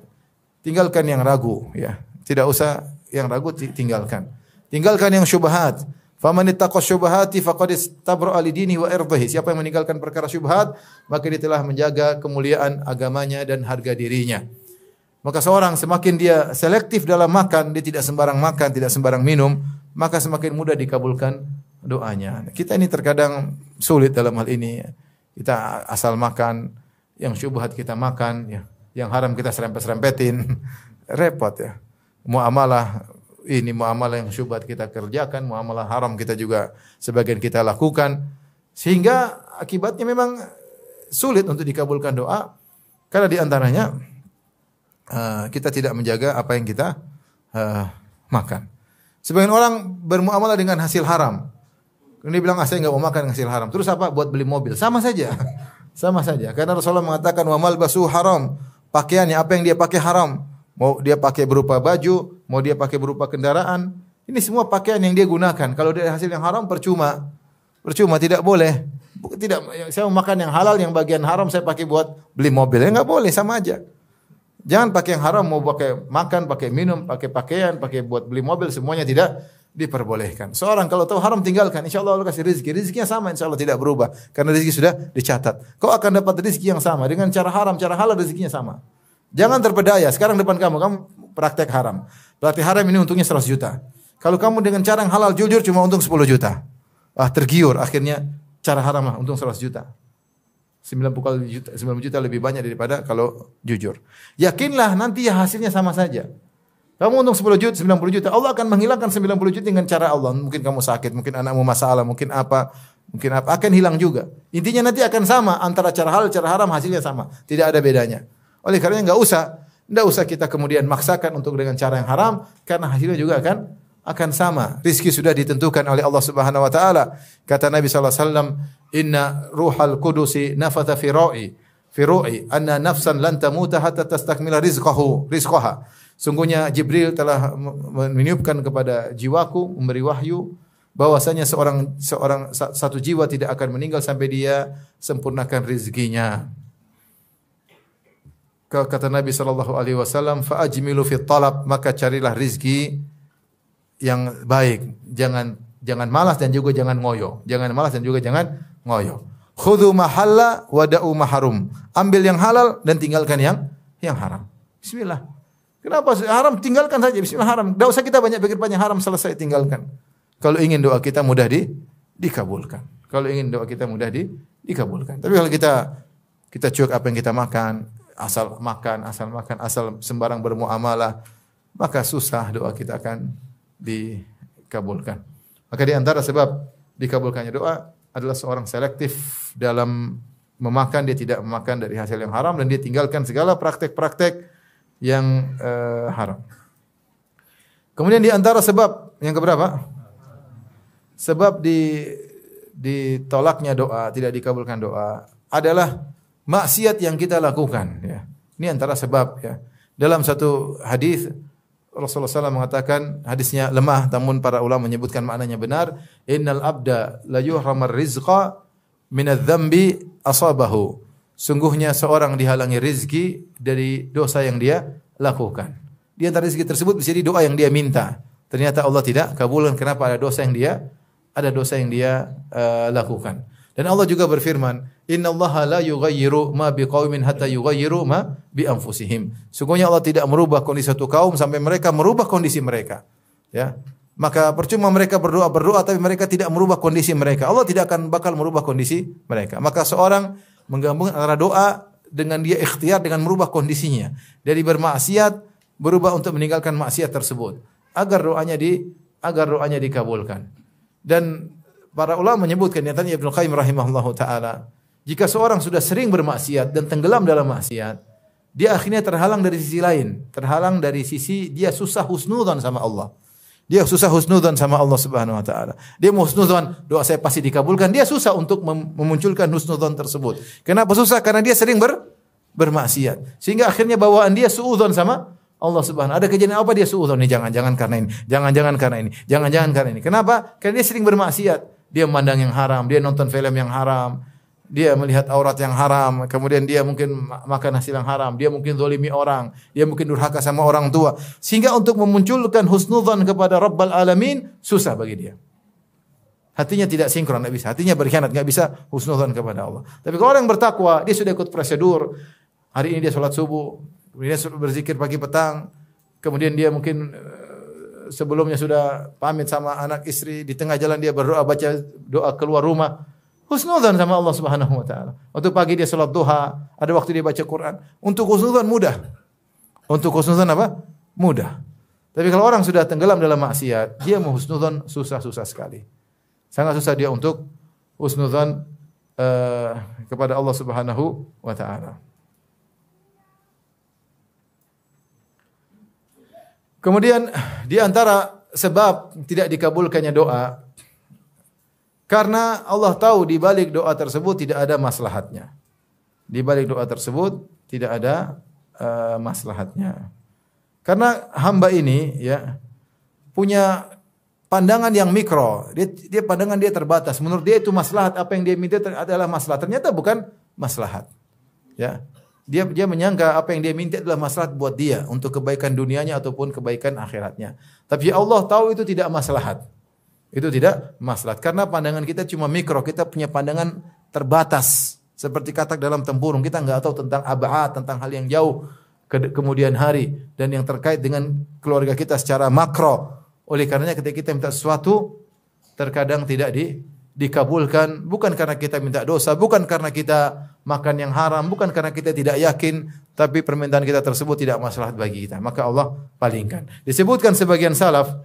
Tinggalkan yang ragu, ya. Tidak usah yang ragu, tinggalkan. Tinggalkan yang syubhat. Faman ittaqa syubhati faqad istabra'a lidinihi wa irdihi. Siapa yang meninggalkan perkara syubhat, maka dia telah menjaga kemuliaan agamanya dan harga dirinya. Maka seorang semakin dia selektif dalam makan, dia tidak sembarang makan, tidak sembarang minum, maka semakin mudah dikabulkan doanya. Kita ini terkadang sulit dalam hal ini. Kita asal makan, yang syubhat kita makan, ya. Yang haram kita serempet-serempetin. Repot, ya. Muamalah yang syubhat kita kerjakan, muamalah haram kita juga sebagian kita lakukan, sehingga akibatnya memang sulit untuk dikabulkan doa, karena di antaranya kita tidak menjaga apa yang kita makan. Sebagian orang bermuamalah dengan hasil haram. Dia bilang saya enggak mau makan hasil haram. Terus apa? Buat beli mobil. Sama saja. Sama saja. Karena Rasulullah mengatakan wa malbasu haram. Pakaiannya apa yang dia pakai haram. Mau dia pakai berupa baju, mau dia pakai berupa kendaraan, ini semua pakaian yang dia gunakan. Kalau dari hasil yang haram percuma. Percuma, tidak boleh. Tidak, saya mau makan yang halal, yang bagian haram saya pakai buat beli mobil. Ya enggak boleh, sama aja. Jangan pakai yang haram, mau pakai makan, pakai minum, pakai pakaian, pakai buat beli mobil, semuanya tidak diperbolehkan. Seorang kalau tahu haram tinggalkan, insyaallah Allah kasih rezeki. Rezekinya sama, insyaallah tidak berubah. Karena rezeki sudah dicatat. Kau akan dapat rezeki yang sama dengan cara haram, cara halal rezekinya sama. Jangan terpedaya. Sekarang depan kamu praktek haram. Praktek haram ini untungnya 100 juta. Kalau kamu dengan cara yang halal jujur cuma untung 10 juta. Tergiur akhirnya cara haram lah untung 100 juta. 90 juta lebih banyak daripada kalau jujur. Yakinlah nanti ya hasilnya sama saja. Kamu untung 10 juta, 90 juta. Allah akan menghilangkan 90 juta dengan cara Allah. Mungkin kamu sakit, mungkin anakmu masalah, mungkin apa akan hilang juga. Intinya nanti akan sama antara cara halal, cara haram hasilnya sama. Tidak ada bedanya. Oleh karenanya enggak usah kita kemudian maksakan untuk dengan cara yang haram karena hasilnya juga akan sama. Rizki sudah ditentukan oleh Allah Subhanahu wa taala. Kata Nabi sallallahu alaihi wasallam, "Inna ruhal qudusi nafatha fi ru'i anna nafsan lan tamuta hatta tastakmila rizqaha." Sungguhnya Jibril telah meniupkan kepada jiwaku, memberi wahyu bahwasanya satu jiwa tidak akan meninggal sampai dia sempurnakan rezekinya. Kata Nabi sallallahu alaihi wasallam, "Fa ajmilu fit talab," maka carilah rezeki yang baik. Jangan malas dan juga jangan ngoyo. Jangan malas dan juga jangan ngoyo. Khudhu mahalla wa da'u maharum. Ambil yang halal dan tinggalkan yang haram. Bismillah. Kenapa haram? Tinggalkan saja. Bismillah haram. Tidak usah kita banyak pikir banyak haram, selesai tinggalkan. Kalau ingin doa kita mudah dikabulkan. Kalau ingin doa kita mudah dikabulkan. Tapi kalau kita cuek apa yang kita makan, asal sembarang bermuamalah, maka susah doa kita akan dikabulkan. Maka di antara sebab dikabulkannya doa adalah seorang selektif dalam memakan, dia tidak memakan dari hasil yang haram dan dia tinggalkan segala praktek-praktek yang haram. Kemudian di antara sebab yang keberapa? Sebab ditolaknya doa, tidak dikabulkan doa adalah maksiat yang kita lakukan, ya. Ini antara sebab, ya. Dalam satu hadis Rasulullah SAW mengatakan, hadisnya lemah namun para ulama menyebutkan maknanya benar, innal abda la yuhramar rizqa minadz-dzambi asabahu. Sungguhnya seorang dihalangi rezeki dari dosa yang dia lakukan. Di antara rezeki tersebut bisa jadi doa yang dia minta. Ternyata Allah tidak kabulkan. Kenapa? Ada dosa yang dia lakukan. Dan Allah juga berfirman, "Innallaha la yughayyiru ma biqaumin hatta yughayyiru ma bi anfusihim." Sungguhnya Allah tidak merubah kondisi satu kaum sampai mereka merubah kondisi mereka. Ya. Maka percuma mereka berdoa tapi mereka tidak merubah kondisi mereka. Allah tidak akan bakal merubah kondisi mereka. Maka seorang menggabungkan antara doa dengan dia ikhtiar dengan merubah kondisinya. Dari bermaksiat berubah untuk meninggalkan maksiat tersebut agar doanya dikabulkan. Dan para ulama menyebutkan nyatanya Ibnu Qayyim rahimahullahu taala, jika seorang sudah sering bermaksiat dan tenggelam dalam maksiat, dia akhirnya terhalang dari sisi lain, terhalang dari sisi dia susah husnudzon sama Allah. Dia susah husnudzon sama Allah Subhanahu wa taala. Dia mau husnudzon, doa saya pasti dikabulkan. Dia susah untuk memunculkan husnudzon tersebut. Kenapa susah? Karena dia sering bermaksiat. Sehingga akhirnya bawaan dia suudzon sama Allah Subhanahu. Ada kejadian apa dia suudzon? Ini jangan karena ini. Jangan karena ini. Jangan karena ini. Kenapa? Karena dia sering bermaksiat. Dia memandang yang haram, dia nonton film yang haram, dia melihat aurat yang haram, kemudian dia mungkin makan hasil yang haram, dia mungkin zalimi orang, dia mungkin durhaka sama orang tua. Sehingga untuk memunculkan husnudzan kepada Rabbal Alamin susah bagi dia. Hatinya tidak sinkron, tidak bisa. Hatinya berkhianat, tidak bisa husnudzan kepada Allah. Tapi kalau orang bertakwa, dia sudah ikut prosedur. Hari ini dia sholat subuh, kemudian dia berzikir pagi petang, kemudian dia mungkin sebelumnya sudah pamit sama anak istri, di tengah jalan dia berdoa, baca doa keluar rumah. Husnudzan sama Allah Subhanahu wa taala. Waktu pagi dia salat duha, ada waktu dia baca Quran. Untuk husnudzan mudah. Untuk husnudzan apa? Mudah. Tapi kalau orang sudah tenggelam dalam maksiat, dia mau husnudzan susah sekali. Sangat susah dia untuk husnudzan kepada Allah Subhanahu wa taala. Kemudian di antara sebab tidak dikabulkannya doa, karena Allah tahu di balik doa tersebut tidak ada maslahatnya. Di balik doa tersebut tidak ada maslahatnya. Karena hamba ini ya punya pandangan yang mikro. Dia pandangan dia terbatas. Menurut dia itu maslahat, apa yang dia minta adalah maslahat. Ternyata bukan maslahat. Ya. Dia menyangka apa yang dia minta adalah maslahat buat dia untuk kebaikan dunianya ataupun kebaikan akhiratnya. Tapi Allah tahu itu tidak maslahat. Itu tidak maslahat karena pandangan kita cuma mikro, kita punya pandangan terbatas. Seperti katak dalam tempurung, kita enggak tahu tentang ab'ad, tentang hal yang jauh kemudian hari dan yang terkait dengan keluarga kita secara makro. Oleh karenanya ketika kita minta sesuatu terkadang tidak dikabulkan, bukan karena kita minta dosa, bukan karena kita makan yang haram, bukan karena kita tidak yakin, tapi permintaan kita tersebut tidak maslahat bagi kita. Maka Allah palingkan. Disebutkan sebagian salaf,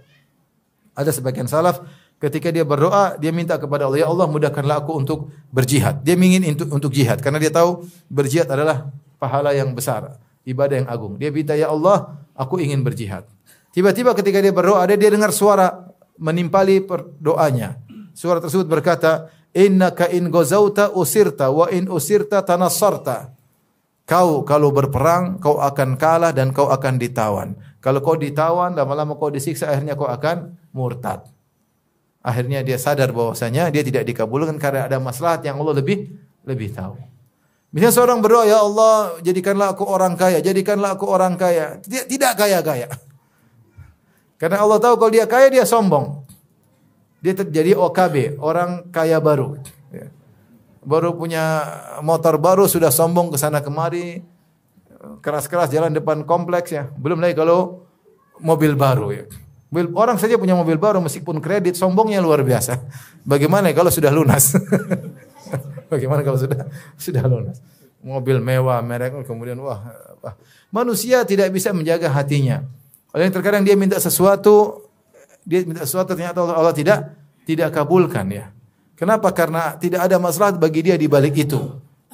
ada sebagian salaf ketika dia berdoa, dia minta kepada Allah, ya Allah mudahkanlah aku untuk berjihad. Dia ingin untuk jihad karena dia tahu berjihad adalah pahala yang besar, ibadah yang agung. Dia minta, ya Allah, aku ingin berjihad. Tiba-tiba ketika dia berdoa, dia dengar suara menimpali doanya. Suara tersebut berkata, innaka in gozauta usirta wa in usirta tanassarta. Kau kalau berperang, kau akan kalah dan kau akan ditawan. Kalau kau ditawan, lama-lama kau disiksa, akhirnya kau akan murtad. Akhirnya dia sadar bahwasanya dia tidak dikabulkan karena ada maslahat yang Allah lebih tahu. Misalnya seorang berdoa, ya Allah, jadikanlah aku orang kaya, jadikanlah aku orang kaya. Tidak kaya-kaya. Karena Allah tahu kalau dia kaya, dia sombong. Dia terjadi OKB, orang kaya baru. Baru punya motor baru, sudah sombong ke sana kemari. Keras-keras jalan depan kompleks ya. Belum lagi kalau mobil baru ya. Orang saja punya mobil baru meskipun kredit, sombongnya luar biasa. Bagaimana kalau sudah lunas? Bagaimana kalau sudah lunas? Mobil mewah, merek, kemudian wah. Manusia tidak bisa menjaga hatinya. Oleh terkadang dia minta sesuatu ternyata Allah tidak kabulkan ya. Kenapa? Karena tidak ada maslahat bagi dia di balik itu.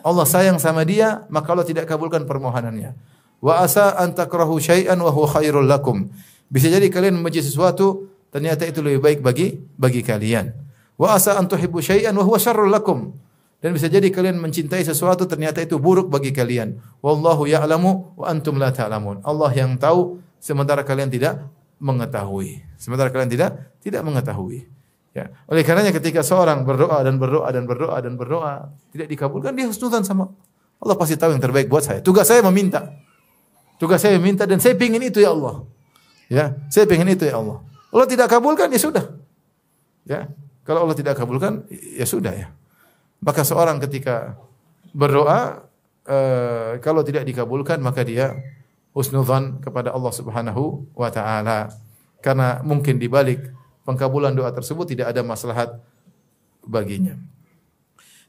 Allah sayang sama dia, maka Allah tidak kabulkan permohonannya. Wa asa an takrahu syai'an wa huwa khairul lakum. Bisa jadi kalian membenci sesuatu, ternyata itu lebih baik bagi kalian. Wa asa an tuhibbu syai'an wa huwa syarrul lakum. Dan bisa jadi kalian mencintai sesuatu, ternyata itu buruk bagi kalian. Wallahu ya'lamu wa antum la ta'lamun. Allah yang tahu sementara kalian tidak mengetahui. Sementara kalian tidak mengetahui. Ya. Oleh karenanya ketika seorang berdoa tidak dikabulkan, dia husnudzan sama Allah, pasti tahu yang terbaik buat saya. Tugas saya meminta. Dan saya ingin itu ya Allah. Ya, saya ingin itu ya Allah. Allah tidak kabulkan ya sudah. Ya. Kalau Allah tidak kabulkan ya sudah ya. Maka seorang ketika berdoa kalau tidak dikabulkan maka dia husnudzan kepada Allah Subhanahu wa taala. Karena mungkin di balik pengkabulan doa tersebut tidak ada maslahat baginya.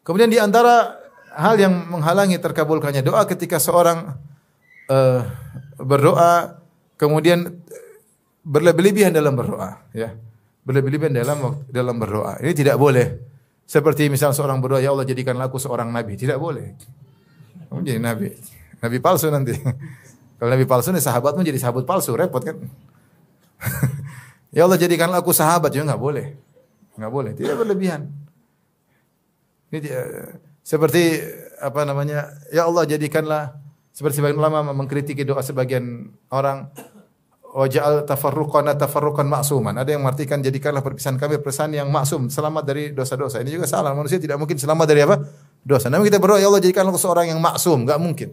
Kemudian di antara hal yang menghalangi terkabulkannya doa ketika seorang berdoa kemudian berlebih-lebihan dalam berdoa, ya. Berlebih-lebihan dalam berdoa. Ini tidak boleh. Seperti misalnya seorang berdoa, ya Allah jadikanlah aku seorang nabi. Tidak boleh. Kamu jadi nabi. Nabi palsu nanti. Kalau nabi palsu nih sahabatmu jadi sahabat palsu, repot kan? Ya Allah jadikanlah aku sahabat, juga enggak boleh. Enggak boleh, tidak berlebihan. Ini seperti apa namanya? Ya Allah jadikanlah seperti sebagian ulama mengkritiki doa sebagian orang, waja'al tafarruqan ma'suman. Ada yang mengartikan jadikanlah perpisahan kami perpisahan yang maksum, selamat dari dosa-dosa. Ini juga salah. Manusia tidak mungkin selamat dari apa? Dosa. Namun kita berdoa, ya Allah jadikanlah aku seorang yang maksum, enggak mungkin.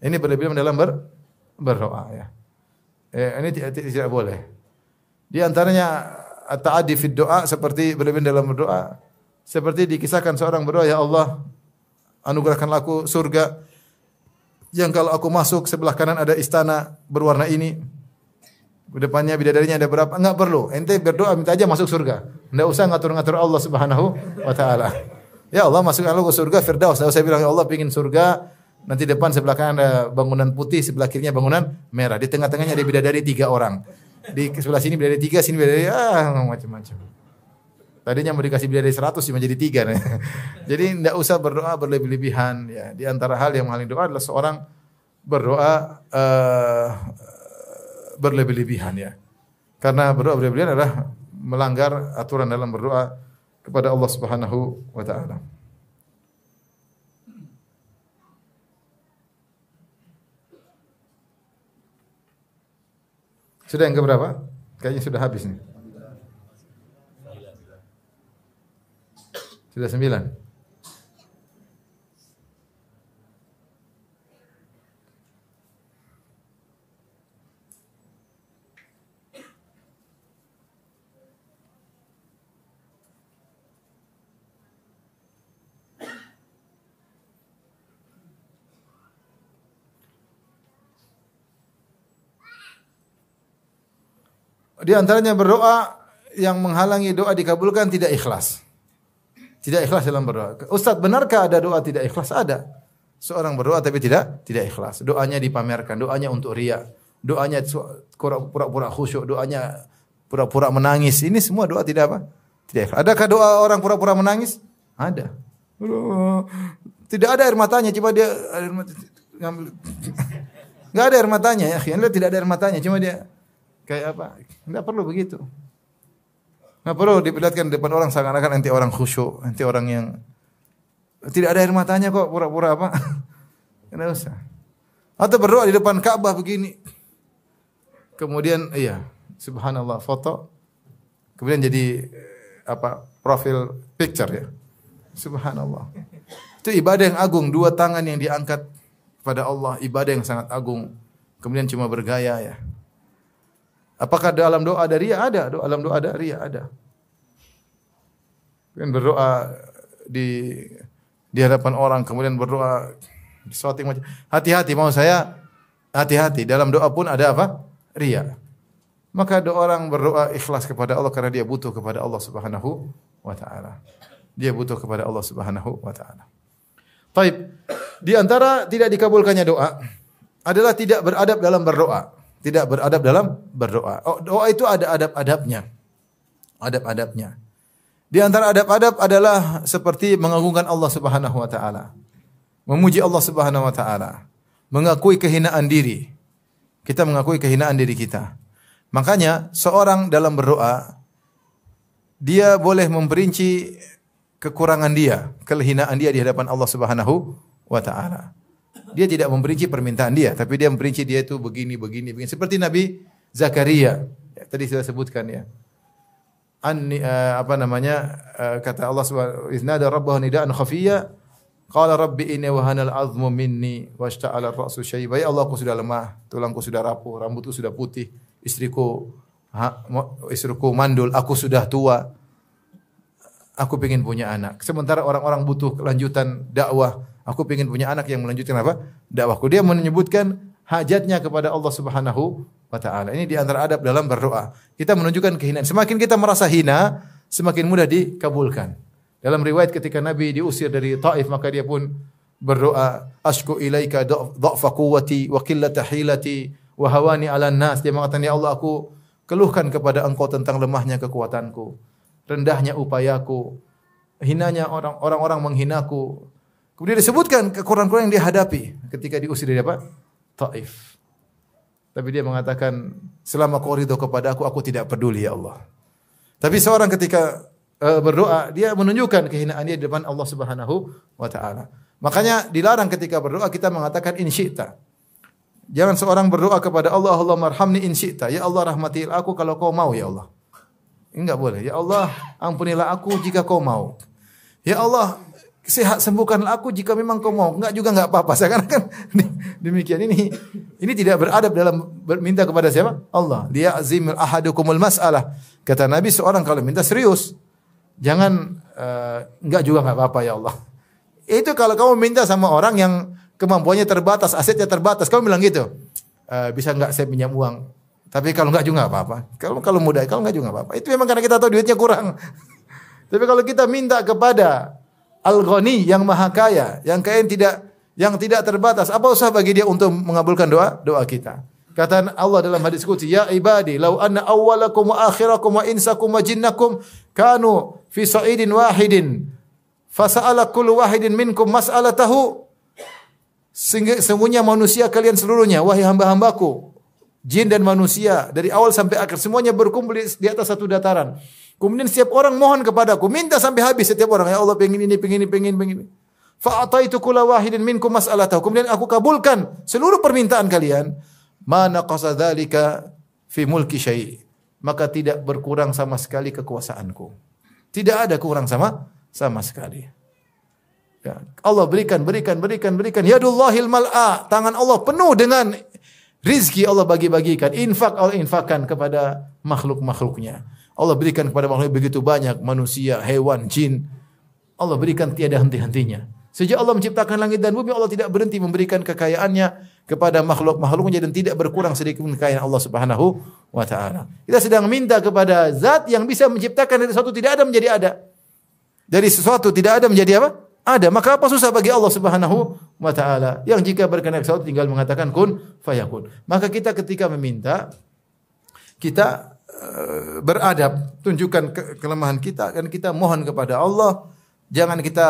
Ini berlebihan dalam berdoa ya. Ini tidak boleh. Di antaranya ta'addi fi doa, seperti berlebihan dalam berdoa. Seperti dikisahkan seorang berdoa, ya Allah anugerahkanlah aku surga yang kalau aku masuk sebelah kanan ada istana berwarna ini. Depannya bidadarinya ada berapa? Enggak perlu. Ente berdoa minta aja masuk surga. Enggak usah ngatur-ngatur Allah Subhanahu wa taala. Ya Allah masukkan aku ke surga Firdaus. Enggak usah bilang ya Allah pengin surga. Nanti depan sebelah kanan ada bangunan putih, sebelah kirinya bangunan merah. Di tengah-tengahnya ada bidadari 3 orang. Di sebelah sini bidadari 3, sini bidadari macam-macam. Tadinya mau dikasih bidadari 100 cuma jadi 3. Jadi enggak usah berdoa berlebih-lebihan ya. Di antara hal yang menghalangi doa adalah seorang berdoa berlebih-lebihan ya. Karena berdoa berlebih-lebihan adalah melanggar aturan dalam berdoa kepada Allah Subhanahu wa taala. Sudah yang keberapa? Kayaknya sudah habis nih. Sudah 9. Di antaranya berdoa yang menghalangi doa dikabulkan tidak ikhlas. Tidak ikhlas dalam berdoa. Ustaz, benarkah ada doa tidak ikhlas? Ada. Seorang berdoa tapi tidak ikhlas. Doanya dipamerkan, doanya untuk riya, doanya pura-pura khusyuk, doanya pura-pura menangis. Ini semua doa tidak apa? Tidak ikhlas. Adakah doa orang pura-pura menangis? Ada. Tidak ada air matanya, cuma dia enggak ada air matanya ya, akhirnya tidak ada air matanya, cuma dia kayak apa? Enggak perlu begitu. Enggak perlu diperlihatkan depan orang seakan-akan nanti orang khusyuk, nanti orang yang tidak ada air matanya kok pura-pura apa? Enggak usah. Atau berdoa di depan Ka'bah begini. Kemudian iya, subhanallah, foto. Kemudian jadi apa? Profil picture ya. Subhanallah. Itu ibadah yang agung, dua tangan yang diangkat kepada Allah, ibadah yang sangat agung. Kemudian cuma bergaya ya. Apakah dalam doa ada riya? Ada. Dalam doa ada riya? Ada. Kemudian berdoa di hadapan orang, kemudian berdoa di shooting macam. Hati-hati, mau saya hati-hati. Dalam doa pun ada apa? Riya. Maka doa orang berdoa ikhlas kepada Allah karena dia butuh kepada Allah Subhanahu wa taala. Dia butuh kepada Allah Subhanahu wa taala. Baik. Di antara tidak dikabulkannya doa adalah tidak beradab dalam berdoa. Tidak beradab dalam berdoa. Oh, doa itu ada adab-adabnya. Adab-adabnya. Di antara adab-adab adalah seperti mengagungkan Allah Subhanahu wa taala. Memuji Allah Subhanahu wa taala. Mengakui kehinaan diri. Kita mengakui kehinaan diri kita. Makanya seorang dalam berdoa dia boleh memperinci kekurangan dia, kehinaan dia di hadapan Allah Subhanahu wa taala. Dia tidak memperinci permintaan dia, tapi dia memperinci dia itu begini. Seperti Nabi Zakaria. Ya, tadi sudah sebutkan ya. Kata Allah Subhanahu iznada rabbahu nidaan khafiyya qala rabbi inni wahanal azmu minni washta'ala ar-ra'su syaiba. Ya Allah, aku sudah lemah, tulangku sudah rapuh, rambutku sudah putih, istriku mandul, aku sudah tua. Aku ingin punya anak. Sementara orang-orang butuh kelanjutan dakwah. Aku ingin punya anak yang melanjutkan apa? Dakwahku. Dia menyebutkan hajatnya kepada Allah Subhanahu wa taala. Ini di antara adab dalam berdoa. Kita menunjukkan kehinaan. Semakin kita merasa hina, semakin mudah dikabulkan. Dalam riwayat ketika Nabi diusir dari Taif, maka dia pun berdoa, "Ashku ilaika dha'fa quwwati wa qillata hilati wa hawani 'alan nas." Dia mengatakan, "Ya Allah, aku keluhkan kepada Engkau tentang lemahnya kekuatanku, rendahnya upayaku, hinanya orang-orang menghinaku." Kemudian disebutkan kekurangan-kekurangan yang dia hadapi ketika diusir dari apa? Taif. Tapi dia mengatakan, selama kau ridho kepada aku tidak peduli ya Allah. Tapi seorang ketika berdoa, dia menunjukkan kehinaan dia di depan Allah Subhanahu wa taala. Makanya dilarang ketika berdoa kita mengatakan in syi'ta. Jangan seorang berdoa kepada Allah, Allahumma arhamni in syi'ta. Ya Allah, rahmatilah aku kalau kau mau ya Allah. Enggak boleh. Ya Allah, ampunilah aku jika kau mau. Ya Allah, sembuhkanlah aku jika memang kau mau. Enggak juga enggak apa-apa. Sekarang kan demikian ini tidak beradab dalam minta kepada siapa? Allah. Liya'zim ahadukumul mas'alah. Kata Nabi, seorang kalau minta serius. Jangan enggak juga enggak apa-apa ya Allah. Itu kalau kamu minta sama orang yang kemampuannya terbatas, asetnya terbatas, kamu bilang gitu. Bisa enggak saya pinjam uang? Tapi kalau enggak juga enggak apa-apa. Kalau mudah, kalau enggak juga enggak apa-apa. Itu memang karena kita tahu duitnya kurang. Tapi kalau kita minta kepada Al-Ghani yang maha kaya, yang kaya yang tidak terbatas, apa usah bagi dia untuk mengabulkan doa kita? Kata Allah dalam hadis qudsi, "Ya ibadi, law anna awwalakum wa akhirakum wa insakum wa jinnakum kanu fi sa'idin wahidin, fasa'ala kullu wahidin minkum mas'alatahu." Sesungguhnya manusia kalian seluruhnya, wahai hamba-hambaku, jin dan manusia, dari awal sampai akhir semuanya berkumpul di atas satu dataran. Kemudian setiap orang mohon kepadaku, minta sampai habis setiap orang, ya Allah pengen ini. Fa'ataitu kulla wahidin minkum mas'alatahu. Kemudian aku kabulkan seluruh permintaan kalian. Ma naqasa dzalika fi mulki syai'. Maka tidak berkurang sama sekali kekuasaanku. Tidak ada kurang sama sekali. Ya, Allah berikan. Yadullahil mal'a. Tangan Allah penuh dengan rizki, Allah bagi-bagikan. Infak Allah infakkan kepada makhluk-makhluknya. Allah berikan kepada makhluk begitu banyak, manusia, hewan, jin. Allah berikan tiada henti-hentinya. Sejak Allah menciptakan langit dan bumi, Allah tidak berhenti memberikan kekayaannya kepada makhluk-makhluknya dan tidak berkurang sedikit pun kekayaan Allah Subhanahu wa taala. Kita sedang minta kepada zat yang bisa menciptakan dari sesuatu tidak ada menjadi ada. Dari sesuatu tidak ada menjadi apa? Ada. Maka apa susah bagi Allah Subhanahu wa taala yang jika berkehendak sesuatu tinggal mengatakan kun fayakun. Maka kita ketika meminta kita beradab, tunjukkan kelemahan kita dan kita mohon kepada Allah. Jangan kita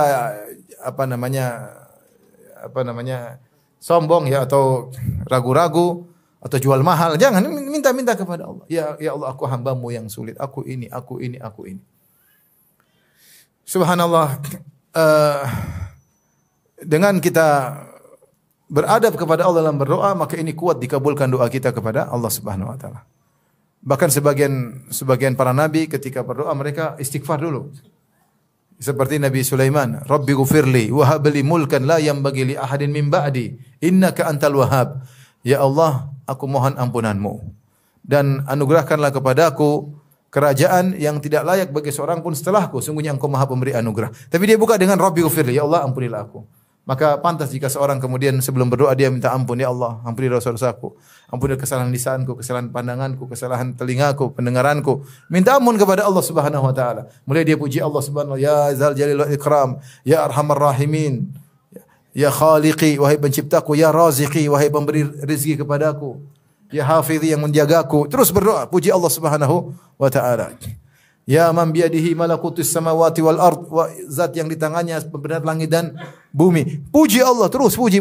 sombong ya atau ragu-ragu atau jual mahal. Jangan, minta kepada Allah. Ya Allah, aku hamba-Mu yang sulit. Aku ini. Subhanallah. Dengan kita beradab kepada Allah dalam berdoa, maka ini kuat dikabulkan doa kita kepada Allah Subhanahu wa taala. Bahkan sebagian para nabi ketika berdoa mereka istighfar dulu. Seperti Nabi Sulaiman, Rabbi ghufirli wa hab li mulkan la yanbaghi li ahadin min ba'di innaka antal wahhab. Ya Allah, aku mohon ampunan-Mu dan anugerahkanlah kepadaku kerajaan yang tidak layak bagi seorang pun setelahku. Sungguhnya Engkau Maha Pemberi anugerah. Tapi dia buka dengan Rabbi ghufirli, ya Allah ampunilah aku. Maka pantas jika seorang kemudian sebelum berdoa dia minta ampun, ya Allah, ampuni dosa-dosaku, ampuni kesalahan lisanku, kesalahan pandanganku, kesalahan telingaku, pendengaranku. Minta ampun kepada Allah Subhanahu wa taala. Mulai dia puji Allah Subhanahu wa taala, ya Zal Jalil wal Ikram, ya Arhamar Rahimin, ya Khaliqi, wahai penciptaku, ya Raziqi, wahai pemberi rezeki kepadaku, ya Hafizi yang menjagaku. Terus berdoa, puji Allah Subhanahu wa taala. Ya man biyadihi malakutus samawati wal ard, wa zat yang di tangannya pembenaran langit dan bumi. Puji Allah terus, puji,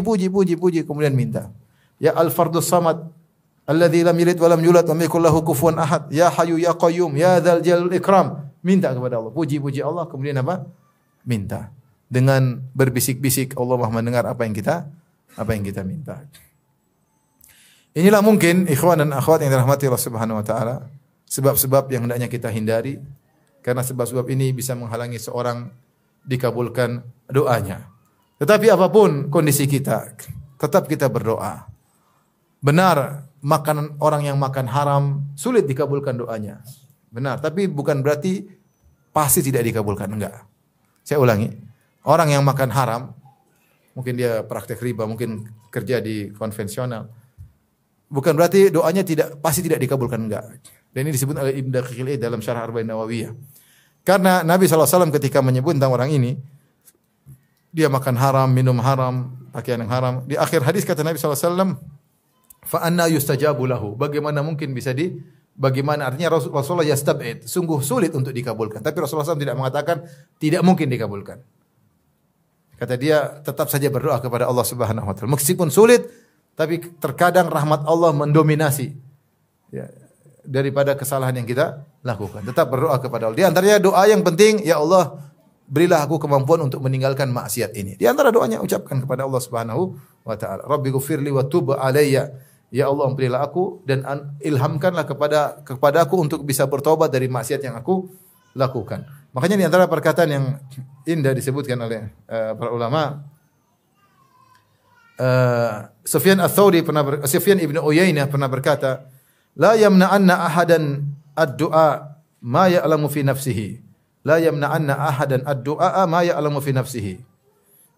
kemudian minta. Ya al-fardus samad alladzi lam yalid wa lam yulad wa lam yakul lahu kufuwan ahad. Ya hayyu ya qayyum ya dzal jalil ikram. Minta kepada Allah, puji Allah, kemudian apa? Minta. Dengan berbisik-bisik, Allah Maha mendengar apa yang kita minta. Inilah mungkin ikhwan dan akhwat yang dirahmati Allah Subhanahu wa taala, sebab-sebab yang hendaknya kita hindari, karena sebab-sebab ini bisa menghalangi seorang dikabulkan doanya. Tetapi apapun kondisi kita, tetap kita berdoa. Benar, orang yang makan haram sulit dikabulkan doanya. Benar, tapi bukan berarti pasti tidak dikabulkan, enggak. Saya ulangi, orang yang makan haram, mungkin dia praktek riba, mungkin kerja di konvensional, bukan berarti doanya pasti tidak dikabulkan, enggak. Dan ini disebut oleh Ibnu Daqiq al-Eid dalam Syarah Arba'in Nawawiyah. Karena Nabi SAW ketika menyebut tentang orang ini, dia makan haram, minum haram, pakaian yang haram. Di akhir hadis kata Nabi SAW, fa anna yustajabu lahu. Bagaimana mungkin bagaimana artinya Rasulullah yastab'id. Sungguh sulit untuk dikabulkan. Tapi Rasulullah SAW tidak mengatakan tidak mungkin dikabulkan. Kata dia, tetap saja berdoa kepada Allah Subhanahu wa taala. Meskipun sulit, tapi terkadang rahmat Allah mendominasi. Ya, daripada kesalahan yang kita lakukan. Tetap berdoa kepada Allah. Di antaranya doa yang penting, ya Allah, berilah aku kemampuan untuk meninggalkan maksiat ini. Di antara doanya ucapkan kepada Allah Subhanahu wa taala, Rabbi ghfirli wa tub alayya. Ya Allah, ampunilah aku dan ilhamkanlah kepada aku untuk bisa bertobat dari maksiat yang aku lakukan. Makanya di antara perkataan yang indah disebutkan oleh para ulama, Sufyan Ibn Uyainah pernah berkata, la yamna'anna ahadan ad-du'a ma ya'lamu fi nafsihi. La yamna'anna ahadan ad-du'a ma ya'lamu fi nafsihi.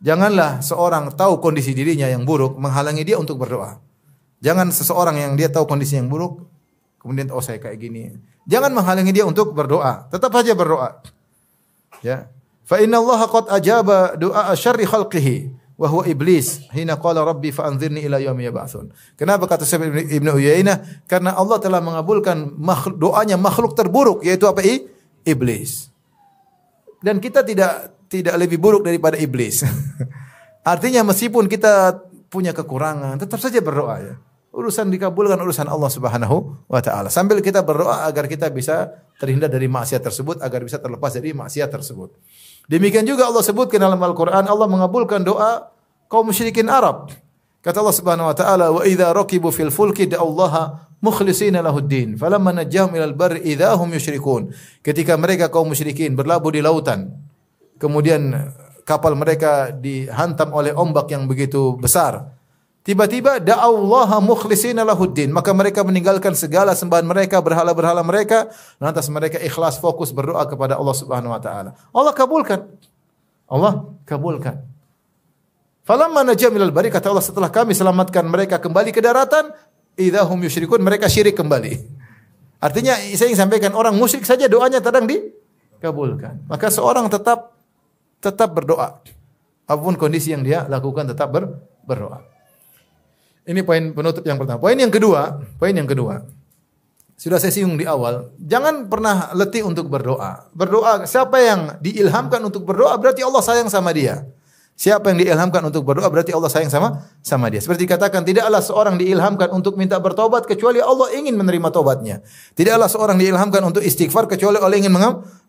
Janganlah seorang tahu kondisi dirinya yang buruk menghalangi dia untuk berdoa. Jangan seseorang yang dia tahu kondisi yang buruk kemudian saya kayak gini. Jangan menghalangi dia untuk berdoa. Tetap saja berdoa. Ya. Fa inna Allah qad ajaba du'a syarri khalqihi wa huwa iblis hina qala rabbi fa anzirni ila yaumi yab'atsun. Kenapa kata Sufyan Ibn Uyainah? Karena Allah telah mengabulkan doanya makhluk terburuk, yaitu apa? Iblis. Dan kita tidak lebih buruk daripada iblis. Artinya meskipun kita punya kekurangan, tetap saja berdoa ya. Urusan dikabulkan urusan Allah Subhanahu wa taala. Sambil kita berdoa agar kita bisa terhindar dari maksiat tersebut, agar bisa terlepas dari maksiat tersebut. Demikian juga Allah sebutkan dalam Al-Quran, Allah mengabulkan doa kaum musyrikin Arab. Kata Allah Subhanahu wa taala, wa idza raqibu fil fulki da'allaha mukhlishina lahuddin falamma najjahum ilal barri idza hum yusyrikun. Ketika mereka kaum musyrikin berlabuh di lautan, kemudian kapal mereka dihantam oleh ombak yang begitu besar, tiba-tiba da'allaha mukhlishina lahuddin, maka mereka meninggalkan segala sembahan mereka, berhala-berhala mereka, lantas mereka ikhlas fokus berdoa kepada Allah Subhanahu wa taala. Allah kabulkan. Falamma najjahum ilal barri, kata Allah, setelah kami selamatkan mereka kembali ke daratan, idza hum yusyrikun, mereka syirik kembali. Artinya saya ingin sampaikan orang musyrik saja doanya kadang dikabulkan. Maka seorang tetap berdoa. Apapun kondisi yang dia lakukan tetap berdoa. Ini poin penutup yang pertama. Poin yang kedua. Sudah saya singgung di awal, jangan pernah letih untuk berdoa. Berdoa, siapa yang diilhamkan untuk berdoa berarti Allah sayang sama dia. Siapa yang diilhamkan untuk berdoa berarti Allah sayang sama dia. Seperti dikatakan, tidaklah seorang diilhamkan untuk minta bertobat kecuali Allah ingin menerima tobatnya. Tidaklah seorang diilhamkan untuk istighfar kecuali Allah ingin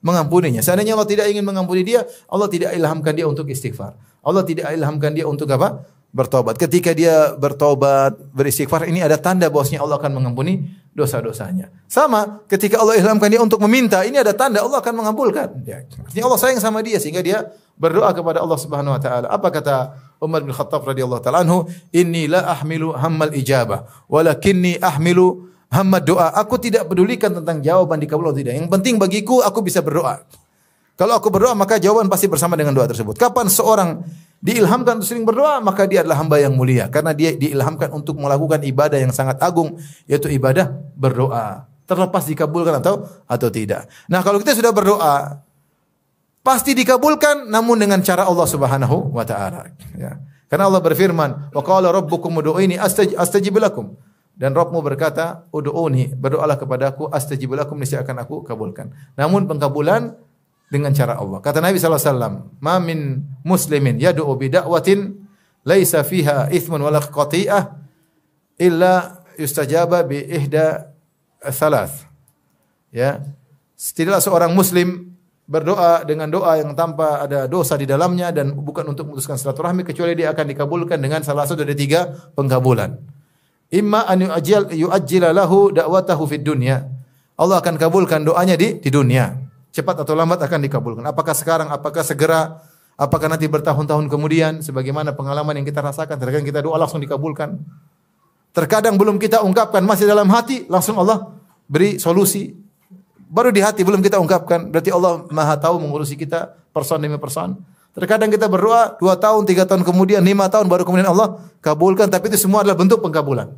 mengampuninya. Seandainya Allah tidak ingin mengampuni dia, Allah tidak ilhamkan dia untuk istighfar. Allah tidak ilhamkan dia untuk apa? Bertobat. Ketika dia bertobat, beristighfar, ini ada tanda bahwasanya Allah akan mengampuni dosa-dosanya. Sama, ketika Allah ilhamkan dia untuk meminta, ini ada tanda Allah akan mengabulkan. Ya. Artinya Allah sayang sama dia sehingga dia berdoa kepada Allah Subhanahu wa taala. Apa kata Umar bin Khattab radhiyallahu taala anhu? Inni la ahmilu hammal ijabah, walakinni ahmilu hammad doa. Aku tidak pedulikan tentang jawaban dikabul atau tidak. Yang penting bagiku aku bisa berdoa. Kalau aku berdoa maka jawaban pasti bersama dengan doa tersebut. Kapan seorang diilhamkan untuk sering berdoa, maka dia adalah hamba yang mulia. Karena dia diilhamkan untuk melakukan ibadah yang sangat agung, yaitu ibadah berdoa. Terlepas dikabulkan atau tidak. Nah, kalau kita sudah berdoa, pasti dikabulkan, namun dengan cara Allah Subhanahu wa taala. Ya. Karena Allah berfirman, "Wa qala rabbukum ud'uuni astajib lakum." Dan Rabbmu berkata, "Ud'uuni, berdoalah kepadaku, astajib lakum, niscaya akan aku kabulkan." Namun pengkabulan dengan cara Allah. Kata Nabi sallallahu alaihi wasallam, "Ma min muslimin yad'u bi da'watin laisa fiha ithmun wala qati'ah illa yustajaba bi ihda thalath." Ya. Tidaklah seorang muslim berdoa dengan doa yang tanpa ada dosa di dalamnya dan bukan untuk memutuskan silaturahmi kecuali dia akan dikabulkan dengan salah satu dari 3 pengkabulan. Imma an yu'ajjila lahu da'watahu fid dunya. Allah akan kabulkan doanya di dunia. Cepat atau lambat akan dikabulkan. Apakah sekarang, apakah segera, apakah nanti bertahun-tahun kemudian, sebagaimana pengalaman yang kita rasakan. Terkadang kita doa langsung dikabulkan. Terkadang belum kita ungkapkan, masih dalam hati, langsung Allah beri solusi. Baru di hati, belum kita ungkapkan. Berarti Allah maha tahu mengurusi kita, person demi person. Terkadang kita berdoa 2 tahun, 3 tahun kemudian, 5 tahun, baru kemudian Allah kabulkan. Tapi itu semua adalah bentuk pengkabulan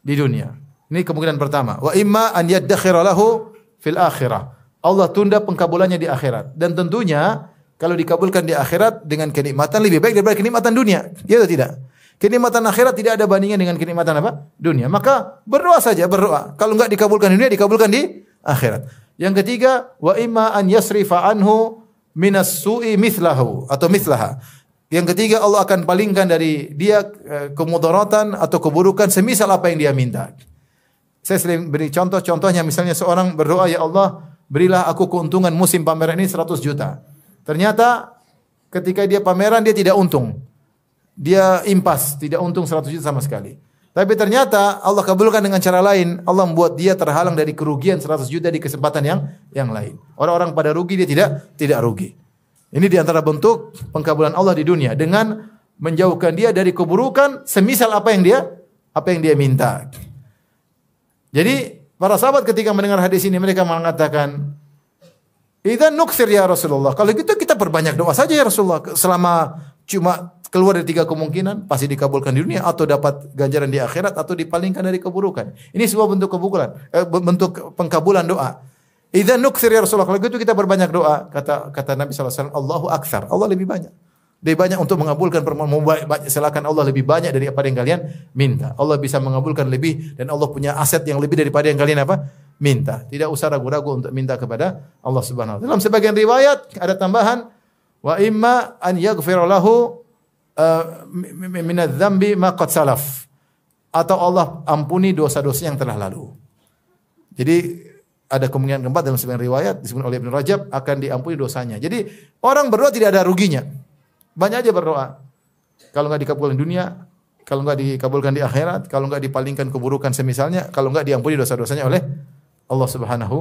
di dunia. Ini kemungkinan pertama. Wa imma an yaddakhira lahu fil akhirah. Allah tunda pengkabulannya di akhirat. Dan tentunya kalau dikabulkan di akhirat dengan kenikmatan lebih baik daripada kenikmatan dunia. Ya atau tidak? Kenikmatan akhirat tidak ada bandingnya dengan kenikmatan apa? Dunia. Maka berdoa saja, berdoa. Kalau enggak dikabulkan di dunia, dikabulkan di akhirat. Yang ketiga, wa imma an yasrifa anhu minas su'i mithlahu atau mithlaha. Yang ketiga, Allah akan palingkan dari dia kemudaratan atau keburukan semisal apa yang dia minta. Saya sering beri contohnya misalnya seorang berdoa, "Ya Allah, berilah aku keuntungan musim pameran ini 100 juta. Ternyata ketika dia pameran dia tidak untung. Dia impas, tidak untung 100 juta sama sekali. Tapi ternyata Allah kabulkan dengan cara lain. Allah membuat dia terhalang dari kerugian 100 juta di kesempatan yang lain. Orang-orang pada rugi, dia tidak rugi. Ini di antara bentuk pengkabulan Allah di dunia dengan menjauhkan dia dari keburukan semisal apa yang dia minta. Jadi para sahabat ketika mendengar hadis ini mereka mengatakan, "Idzan nukthir ya Rasulullah." Kalau gitu kita perbanyak doa saja ya Rasulullah. Selama cuma keluar dari 3 kemungkinan, pasti dikabulkan di dunia atau dapat ganjaran di akhirat atau dipalingkan dari keburukan. Ini sebuah bentuk bentuk pengkabulan doa. Idzan nukthir ya Rasulullah. Kalau gitu kita perbanyak doa. Kata Nabi sallallahu alaihi wasallam, "Allahu aktsar." Allah lebih banyak. Lebih banyak untuk mengabulkan permohonan. Silakan Allah lebih banyak daripada yang kalian minta. Allah bisa mengabulkan lebih dan Allah punya aset yang lebih daripada yang kalian minta. Tidak usah ragu-ragu untuk minta kepada Allah Subhanahu wa taala. Dalam sebagian riwayat ada tambahan, wa imma an yaghfira lahu min adz-dzambi ma qad salaf. Atau Allah ampuni dosa-dosa yang telah lalu. Jadi ada kemungkinan keempat dalam sebagian riwayat disebut oleh Ibnu Rajab akan diampuni dosanya. Jadi orang berdoa tidak ada ruginya. Banyak aja berdoa. Kalau enggak dikabulkan di dunia, kalau enggak dikabulkan di akhirat, kalau enggak dipalingkan keburukan semisalnya, kalau enggak diampuni dosa-dosanya oleh Allah Subhanahu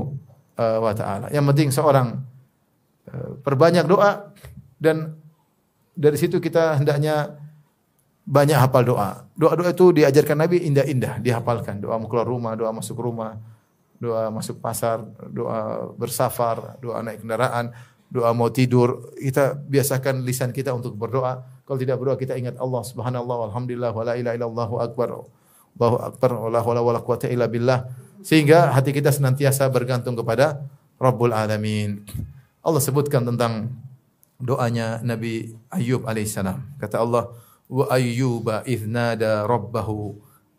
wa taala. Yang penting seorang perbanyak doa dan dari situ kita hendaknya banyak hafal doa. Doa-doa itu diajarkan Nabi indah-indah, dihafalkan. Doa mau keluar rumah, doa masuk rumah, doa masuk pasar, doa bersafar, doa naik kendaraan, doa mau tidur. Kita biasakan lisan kita untuk berdoa. Kalau tidak berdoa kita ingat Allah subhanallah walhamdulillah wala ilaha illallah akbar. Allahu akbar wala haula wala quwata illa billah. Sehingga hati kita senantiasa bergantung kepada Rabbul Alamin. Allah sebutkan tentang doanya Nabi Ayyub alaihissalam. Kata Allah, wa ayyuba idznada rabbahu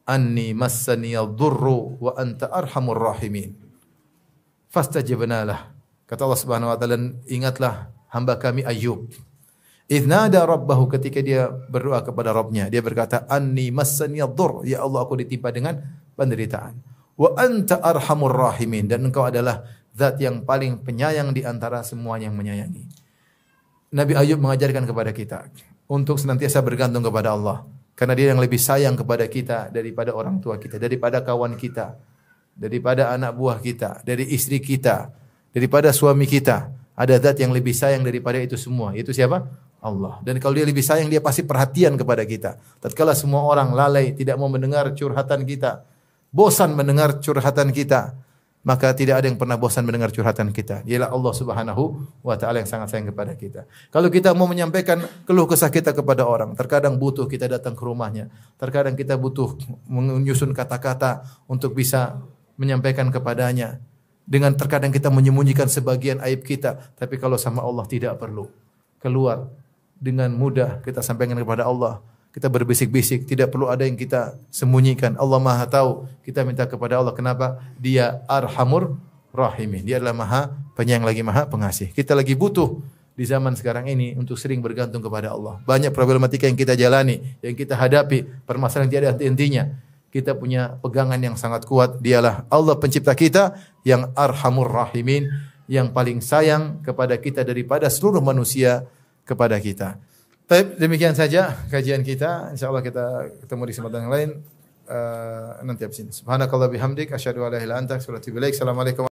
anni massaniyad dhurru wa anta arhamur rahimin. Fastajabna lah. Kata Allah Subhanahu wa taala, ingatlah hamba kami Ayyub. Idznada rabbahu, ketika dia berdoa kepada Rabbnya, dia berkata, anni massaniyad dhurr, ya Allah aku ditimpa dengan penderitaan. Wa anta arhamur rahimin, dan engkau adalah zat yang paling penyayang di antara semua yang menyayangi. Nabi Ayyub mengajarkan kepada kita untuk senantiasa bergantung kepada Allah, karena Dia yang lebih sayang kepada kita daripada orang tua kita, daripada kawan kita, daripada anak buah kita, dari istri kita, daripada suami kita. Ada zat yang lebih sayang daripada itu semua. Itu siapa? Allah. Dan kalau Dia lebih sayang, Dia pasti perhatian kepada kita. Tatkala semua orang lalai, tidak mau mendengar curhatan kita, bosan mendengar curhatan kita, maka tidak ada yang pernah bosan mendengar curhatan kita. Dialah Allah Subhanahu wa taala yang sangat sayang kepada kita. Kalau kita mau menyampaikan keluh kesah kita kepada orang, terkadang butuh kita datang ke rumahnya. Terkadang kita butuh menyusun kata-kata untuk bisa menyampaikan kepadanya. Dengan terkadang kita menyembunyikan sebagian aib kita, tapi kalau sama Allah tidak perlu. Keluar dengan mudah kita sampaikan kepada Allah. Kita berbisik-bisik, tidak perlu ada yang kita sembunyikan. Allah Maha tahu. Kita minta kepada Allah, kenapa? Dia Arhamur Rahimin. Dia adalah Maha Penyayang lagi Maha Pengasih. Kita lagi butuh di zaman sekarang ini untuk sering bergantung kepada Allah. Banyak problematika yang kita jalani, yang kita hadapi, permasalahan yang tiada henti-hentinya. Kita punya pegangan yang sangat kuat. Dialah Allah pencipta kita yang Arhamur Rahimin, yang paling sayang kepada kita daripada seluruh manusia kepada kita. Baik, demikian saja kajian kita. InsyaAllah kita ketemu di kesempatan yang lain. Nanti habis ini. Subhanakallah bihamdik. Asyhadu an la ilaha illa anta astaghfiruka wa atubu ilaik. Assalamualaikum.